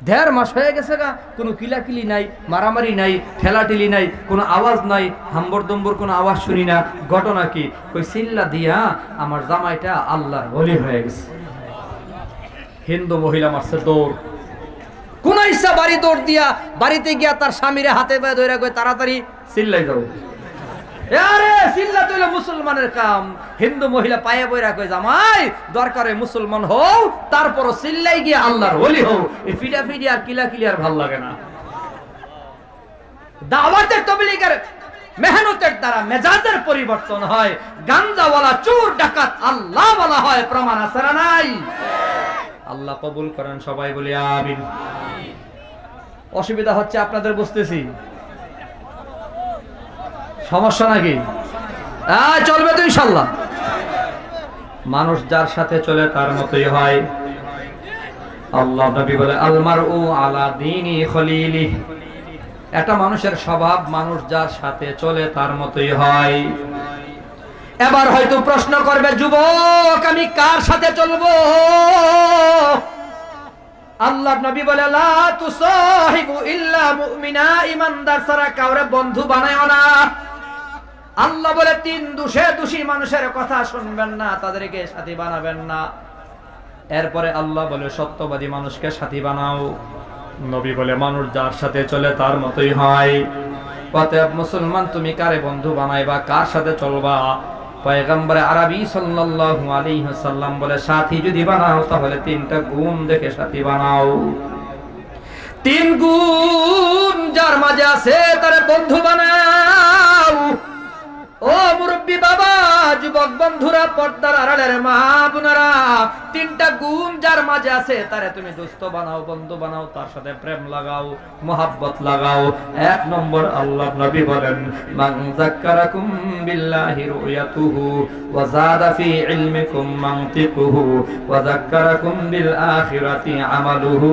1.5 মাস হয়ে গেছে গা, কোনো কিলাকিলি নাই, মারামারি নাই, ঠেলাঠেলি নাই, কোনো আওয়াজ নাই, হাম্বর দম্বর কোনো আওয়াজ শুনি না। ঘটনা কি? কই চিল্লা দিয়া আমার জামাইটা আল্লাহর ওলি হয়ে গেছে। হিন্দু মহিলা মারছে দৌড়, কোন ইচ্ছা বাড়ি দৌড় দিয়া বাড়িতে গিয়া তার স্বামীরে হাতে পায়ে ধরে কই তাড়াতাড়ি চিল্লাই যাও। আরে চিল্লা তো মুসলমানের কাম। হিন্দু মহিলা পায়ে বইরা কই জামাই দরকারে মুসলমান হও, তারপরও চিল্লাই গিয়া আল্লাহর ওলি হও। এই ফিডা ফিডি আর কিলাকিলি আর ভাল লাগে না। দাওয়াতের তবলিগের মেহনতের দ্বারা মেজাজের পরিবর্তন হয়। গাঞ্জাওয়ালা চোর ডাকাত আল্লাহওয়ালা হয়, প্রমাণ আছে না নাই? আল্লাহ কবুল করেন, সবাই বলি আমিন। অসুবিধা হচ্ছে আপনাদের, বুঝতেছি, সমস্যা নাকি? চলবে তো ইনশাআল্লাহ। মানুষ যার সাথে চলে তার মতোই হয়। আল্লাহ নবী বলে আল মারউ আলা দীনি খলিলি, এটা মানুষের স্বভাব, মানুষ যার সাথে চলে তার মতোই হয়। এবার হয়তো প্রশ্ন করবে যুবক আমি কার সাথে চলবো? আল্লাহ নবী বলে লা তুসাহিবু ইল্লা মুমিনা, ঈমানদার ছাড়া কাউরে বন্ধু বানায়ও না। আল্লাহ বলে 3 দোষী মানুষের কথা শুনবেন না, তাদেরকে সাথী বানাবেন না। এরপরে আল্লাহ বলে সত্যবাদী মানুষকে সাথী বানাও। নবী বলে মানুষ যার সাথে চলে তার মতোই হয়। অতএব মুসলমান তুমি কারে বন্ধু বানাইবা, কার সাথে চলবা? পয়গম্বর আরবি সাল্লাল্লাহু আলাইহি ওয়াসাল্লাম বলে সাথী যদি বানাও তাহলে 3টা গুণ দেখে সাথী বানাও। 3 গুণ যার মাঝে আছে তারে বন্ধু বানাও। ও মুরব্বী বাবা, যুবক বন্ধুরা, পর্দার আড়ালের মা বোনেরা, 3টা গুণ যার মাঝে আছে তারে তুমি দোস্ত বানাও, বন্ধু বানাও, তার সাথে প্রেম লাগাও, মোহাব্বত লাগাও। 1 নম্বর আল্লাহ নবী বলেন মান যাক্কারাকুম বিল্লাহি রুয়াতুহু ওয়া যাদা ফি ইলমিকুম মানতিকুহু ওয়া যাক্কারাকুম বিল আখিরাতি আমালুহু।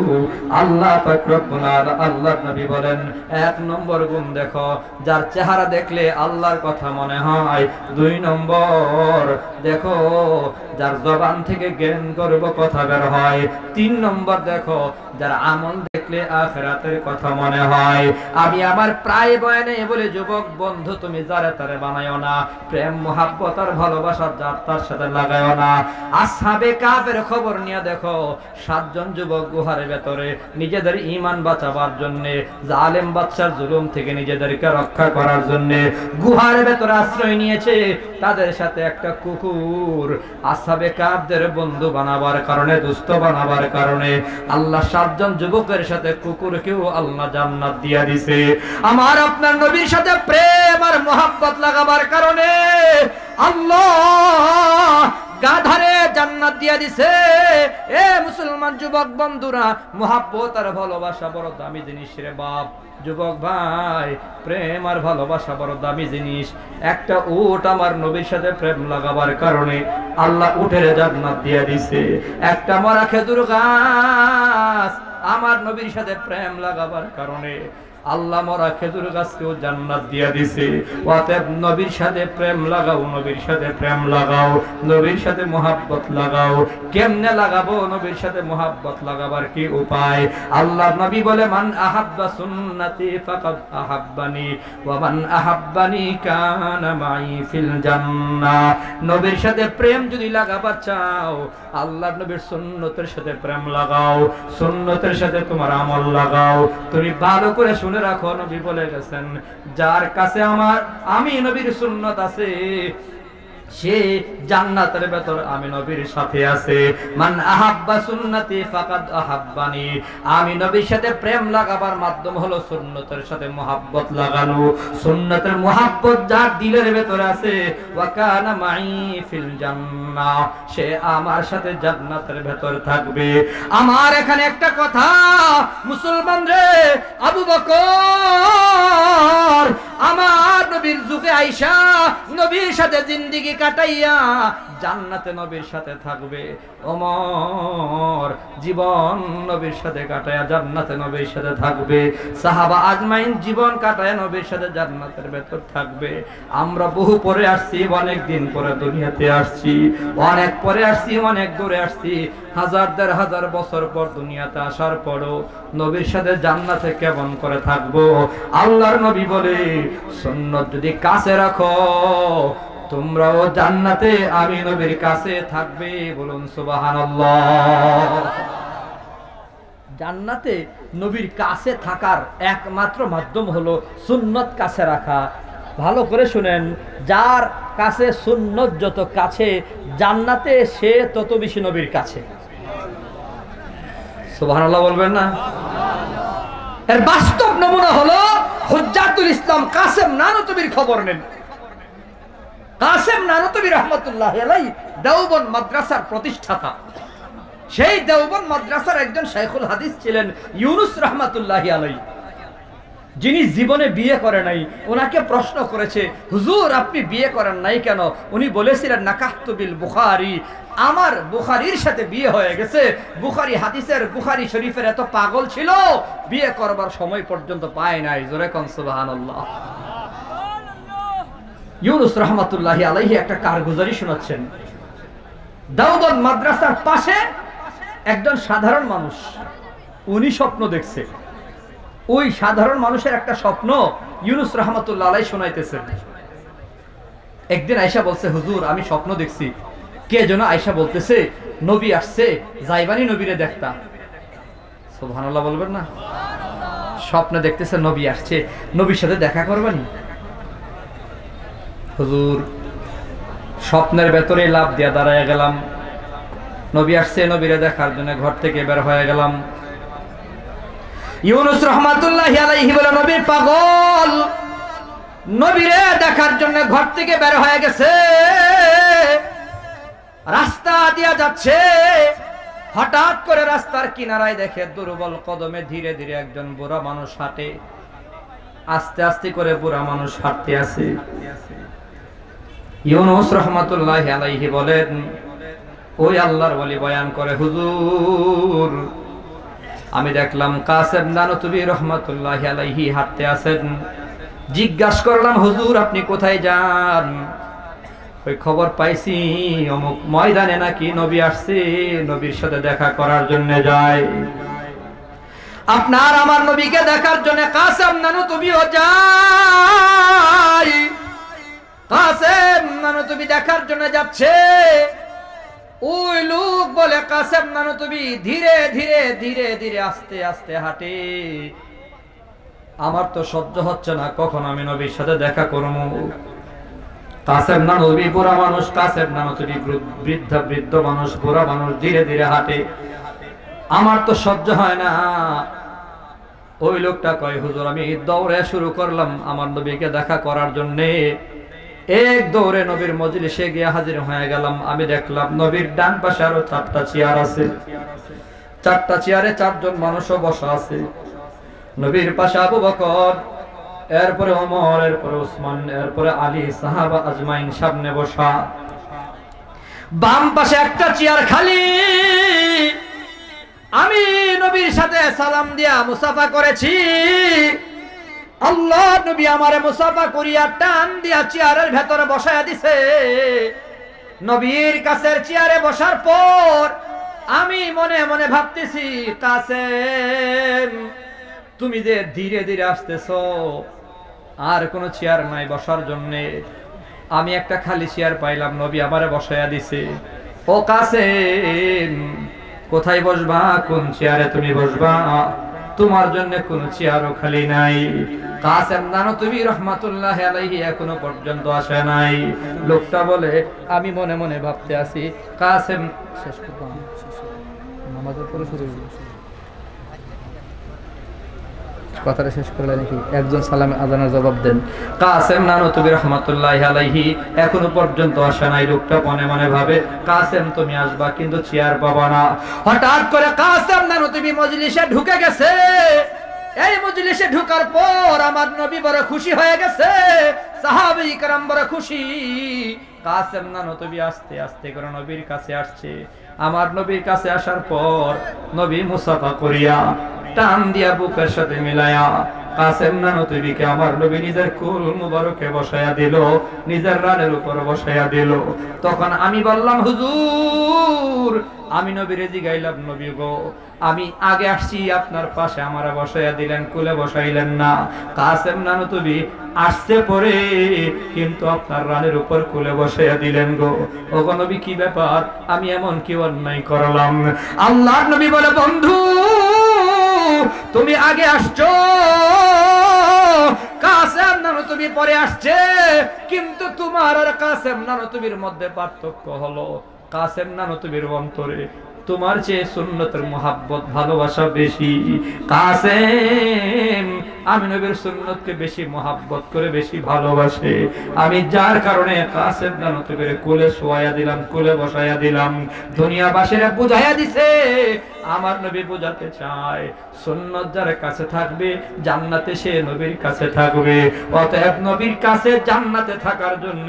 আল্লাহ পাক রব্বুল আলামিন, আল্লাহ নবী বলেন 1 নম্বর গুণ দেখো যার চেহারা দেখলে আল্লাহর কথা মনে হয়। 2 নম্বর দেখো যার জবান থেকে জ্ঞান করব কথা বের হয়। 3 নম্বর দেখো যার আমল দেখলে আখিরাতের কথা মনে হয়। আমি আমার প্রায় বয়ানে বলে যুবক বন্ধু তুমি যারে তারে বানায়ও না, প্রেম মোহাব্বত আর ভালোবাসা যার তার সাথে লাগায়ও না। আসহাবে কাফের খবর নিয়ে দেখো, 7 জন যুবক গুহার ভেতরে নিজেদের ঈমান বাঁচাবার জন্য, জালেম বাদশার জুলুম থেকে নিজেদেরকে রক্ষা করার জন্য গুহার ভেতরে আশ্রয় নিয়েছে। তাদের সাথে একটা কুকুর আসহাবে কাফের বন্ধু বানাবার কারণে, দুস্থ বানাবার কারণে আল্লাহ 7 জন যুবকের সাথে কুকুরকেও আল্লাহ জান্নাত দিয়া দিছে। আমার আপনার নবীর সাথে প্রেম আর মোহাব্বত লাগাবার কারণে আল্লাহ গাধারে জান্নাত দিয়া দিছে। এ মুসলমান যুবক বন্ধুরা, মোহাব্বত আর ভালোবাসা বড় দামি জিনিস রে বাপ। যুবক ভাই, প্রেম আর ভালোবাসা বড় দামি জিনিস। একটা উট আমার নবীর সাথে প্রেম লাগাবার কারণে আল্লাহ উটের জান্নাত দিয়া দিছে। একটা মরা খেজুর গাছ আমার নবীর সাথে প্রেম লাগাবার কারণে আল্লাহ মরা খেজুর গাছকেও জান্নাত দিয়া দিছে। অতএব নবীর সাথে প্রেম লাগাও, নবীর সাথে প্রেম লাগাও, নবীর সাথে মোহাব্বত লাগাও। কেমনে লাগাবো? নবীর সাথে মোহাব্বত লাগাবার কি উপায়? আল্লাহ নবী বলে মান আহাব্বা সুন্নতি ফাকাদ আহাব্বানি ওয়া মান আহাব্বানি কানা মাই ফিল জান্নাহ। নবীর সাথে প্রেম যদি লাগাবার চাও, আল্লাহ নবীর সুন্নতের সাথে প্রেম লাগাও, সুন্নতের সাথে তোমার আমল লাগাও। তুমি ভালো করে শুনে রাখো, নবী বলে গেছেন যার কাছে আমি নবীর সুন্নত আছে সে জান্নাতের ভেতর আমি নবীর সাথে আছে। মান আহাব্বা সুন্নতি ফাকাদ আহাব্বানি, আমি নবীর সাথে প্রেম লাগাবার মাধ্যম হলো সুন্নতের সাথে মুহাব্বত লাগানো। সুন্নতের মুহাব্বত যার দিলের ভেতর আছে, ওয়া কানা মাই ফিল জান্নাহ, সে আমার সাথে জান্নাতের ভেতর থাকবে। আমার এখানে একটা কথা, মুসলমান রে, আবু বকর আমার নবীর যুগে আয়েশা নবীর সাথে জিন্দেগি কাটাইয়া জান্নাতে নবীর সাথে থাকবে। ওমর জীবন নবীর সাথে কাটাইয়া জান্নাতে নবীর সাথে থাকবে। সাহাবা আজমাইন জীবন কাটাইয়া নবীর সাথে জান্নাতের ভেতর থাকবে। আমরা বহু পরে আসছি, অনেক দিন পরে দুনিয়াতে আসছি, অনেক পরে আসছি, অনেক দূরে আসছি। হাজার দেড় হাজার বছর পর দুনিয়াতে আসার পরও নবীর সাথে জান্নাতে কেমন করে থাকবো? আল্লাহর নবী বলে, সুন্নত যদি কাছে রাখো তোমরাও জান্নাতে আমি নবীর কাছে থাকবে। বলুন সুবহানাল্লাহ। জান্নাতে নবীর কাছে থাকার একমাত্র মাধ্যম হলো সুন্নত কাছে রাখা। ভালো করে শুনেন, যার কাছে সুন্নত যত কাছে, জান্নাতে সে তত বেশি নবীর কাছে। সুবহানাল্লাহ বলবেন না? এর বাস্তব নমুনা হলো হুজ্জাতুল ইসলাম কাসেম নানুতুবির খবর নেন। কাসেম নানুতুবি রাহমাতুল্লাহি আলাইহি দেওবন্দ মাদ্রাসার প্রতিষ্ঠাতা। সেই দেওবন্দ মাদ্রাসার একজন শাইখুল হাদিস ছিলেন ইউনুস রাহমাতুল্লাহি আলাইহি, যিনি জীবনে বিয়ে করে নাই। ওনাকে প্রশ্ন করেছে, হুজুর আপনি বিয়ে করেন নাই কেন? উনি বলেছিলেন, নাকাহতু বিল বুখারী, আমার বুখারীর সাথে বিয়ে হয়ে গেছে। বুখারী হাদিসের, বুখারী শরীফের এত পাগল ছিল, বিয়ে করবার সময় পর্যন্ত পায় নাই। জোরে কোন সুবহানাল্লাহ। ইউনুস রাহমাতুল্লাহি আলাইহি একটা কারগুজারি শোনাচ্ছেন। দেওবন্দ মাদ্রাসার পাশে একজন সাধারণ মানুষ, উনি স্বপ্ন দেখছে। ওই সাধারণ মানুষের একটা স্বপ্ন ইউনুস রাহমাতুল্লাহ আলাইহি শোনাইতেছেন। একদিন আয়েশা বলছে, হুজুর আমি স্বপ্ন দেখছি। কে যেন আয়েশা বলতেছে, নবী আসছে, যাইবানি নবীরে দেখতা। সুবহানাল্লাহ বলবেন না? স্বপ্নে দেখতেছে নবী আসছে, নবীর সাথে দেখা করবানি। হুজুর স্বপ্নের ভেতরে লাফ দিয়া দাঁড়ায় গেলাম, নবী আসছে, নবীরে দেখার জন্য ঘর থেকে বের হয়ে গেলাম। ইউনুস রাহমাতুল্লাহি আলাইহি বলে, নবীর পাগল, নবীরে দেখার জন্য ঘর থেকে বের হয়ে গেছে, রাস্তা দিয়া যাচ্ছে, হঠাৎ করে রাস্তার কিনারায় দেখে দুর্বল কদমে ধীরে ধীরে একজন বুড়া মানুষ হাঁটে। আস্তে আস্তে করে বুড়া মানুষ হাঁটতে আছে। ইউনুস রাহমাতুল্লাহি আলাইহি বলেন, ওই আল্লাহর ওলি বয়ান করে, হুজুর আমি দেখলাম কাসেম নানুতুবি রহমাতুল্লাহি আলাইহি হাঁটতে আছেন। জিজ্ঞাসা করলাম, হুজুর আপনি কোথায় যান? ওই খবর পাইছি অমুক ময়দানে নাকি নবী আসছে, নবীর সাথে দেখা করার জন্য যায়। আপনার আমার নবীকে দেখার জন্য কাসেম নানুতুবিও যায়। কাসেম নানুতুবি দেখার জন্য যাচ্ছে। ওই লোক বলে, কাসেম নানুতুবি ধীরে ধীরে ধীরে ধীরে আস্তে আস্তে হাঁটে। আমার তো সহ্য হচ্ছে না, কখন আমি নবীর সাথে দেখা করবো। কাসেম নানুতুবি বুড়া মানুষ, কাসেম নানুতুবি বৃদ্ধ মানুষ, বুড়া মানুষ ধীরে ধীরে হাঁটে। আমার তো সহ্য হয় না। ওই লোকটা কয়, হুজুর আমি দৌড়ে শুরু করলাম আমার নবীকে দেখা করার জন্যে। এক দৌড়ে নবীর মজলিসে গিয়ে হাজির হয়ে গেলাম। আমি দেখলাম নবীর ডান পাশে আরো 4টা চেয়ার আছে। 4টা চেয়ারে 4 জন মানুষও বসা আছে। নবীর পাশে আবু বকর, এরপরে ওমর, এরপরে উসমান, এরপরে আলী, সাহাবা আজমাইন সামনে বসা। বাম পাশে একটা চেয়ার খালি। আমি নবীর সাথে সালাম দিয়া মুসাফা করেছি। আল্লাহ নবী আমারে মুসাফা করিয়া টান দিয়া চেয়ারের ভেতরে বসায়া দিছে। নবীর কাছের চেয়ারে বসার পর আমি মনে মনে ভাবতেছি, কাসেম তুমি যে ধীরে ধীরে আসতেছো, আর কোনো চেয়ার নাই বসার জন্য। আমি একটা খালি চেয়ার পাইলাম, নবী আমারে বসায়া দিছে। ও কাসেম কোথায় বসবা? কোন চেয়ারে তুমি বসবা? তোমার জন্য কোনো চেয়ারও খালি নাই। কাসেম নানতুবি রহমাতুল্লাহি আলাইহি এখনো পর্যন্ত আসে নাই। লোকটা বলে আমি মনে মনে ভাবতে আছি কাসেম শেষ করলাম নামাজের পরে শুরু কথাটা শেষ করলে নাকি একজন সালামে আজানের জবাব দেন। কাসেম নানতুবি রহমাতুল্লাহি আলাইহি এখনো পর্যন্ত আসে নাই। লোকটা মনে মনে ভাবে কাসেম তুমি আসবা কিন্তু চেয়ার পাবা না। হঠাৎ করে কাসেম নানতুবি মজলিসে ঢুকে গেছে। এই মজলিসে ঢোকার পর আমার নবী বড় খুশি হয়ে গেছে, সাহাবায়ে কেরাম বড় খুশি। কাসেম নানতুবি আস্তে আস্তে করে নবীর কাছে আসছে। আমার নবীর কাছে আসার পর নবী মুসাফা করিয়া টান দিয়া বুকের সাথে মিলায়া কাসেম নানতুবিকে আমার নবী নিজের কুল মুবারকে বসায়া দিল, নিজের রানের উপর বসায়া দিল। তখন আমি বললাম হুজুর, আমি নবীরে জিগাইলাম নবী গো আমি আগে আসছি আপনার পাশে আমারে বসায়া দিলেন, কুলে বসাইলেন না। কাসেম নানতুবি আসছে পরে কিন্তু আপনার রানের উপর কুলে বসায়া দিলেন গো। ওগো নবী কি ব্যাপার, আমি এমন কি অন্যায় করলাম? আল্লাহর নবী বলে বন্ধু তুমি আগে আসছো, কাসেম নানতুবি পরে আসছে, কিন্তু তোমার আর কাসেম নানতুবির মধ্যে পার্থক্য হলো কাসেম নানতুবির অন্তরে তোমার চেয়ে সুন্নতের মোহাব্বত ভালোবাসা বেশি। কাসেম আমি নবীর সুন্নতকে বেশি মোহাব্বত করে বেশি ভালোবাসে। আমি যার কারণে কাসেম নানতুবির কোলে শোয়ায়া দিলাম, কোলে বসায়া দিলাম। দুনিয়াবাসীরা বুঝাইয়া দিছে আমার নবী বোঝাতে চায় সুন্নত যার কাছে থাকবে জান্নাতে সে নবীর কাছে থাকবে। অতএব নবীর কাছে জান্নাতে থাকার জন্য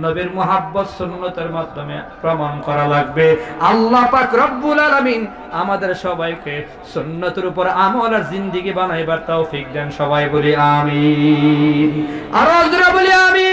নবীর মুহাব্বত সুন্নতের মাধ্যমে প্রমাণ করা লাগবে। আল্লাহ পাক রব্বুল আলামিন আমাদের সবাইকে সুন্নতের উপর আমল আর জিন্দেগি বানাইবার তৌফিক দেন। সবাই বলি আমিন, আর জোরে বলি আমিন।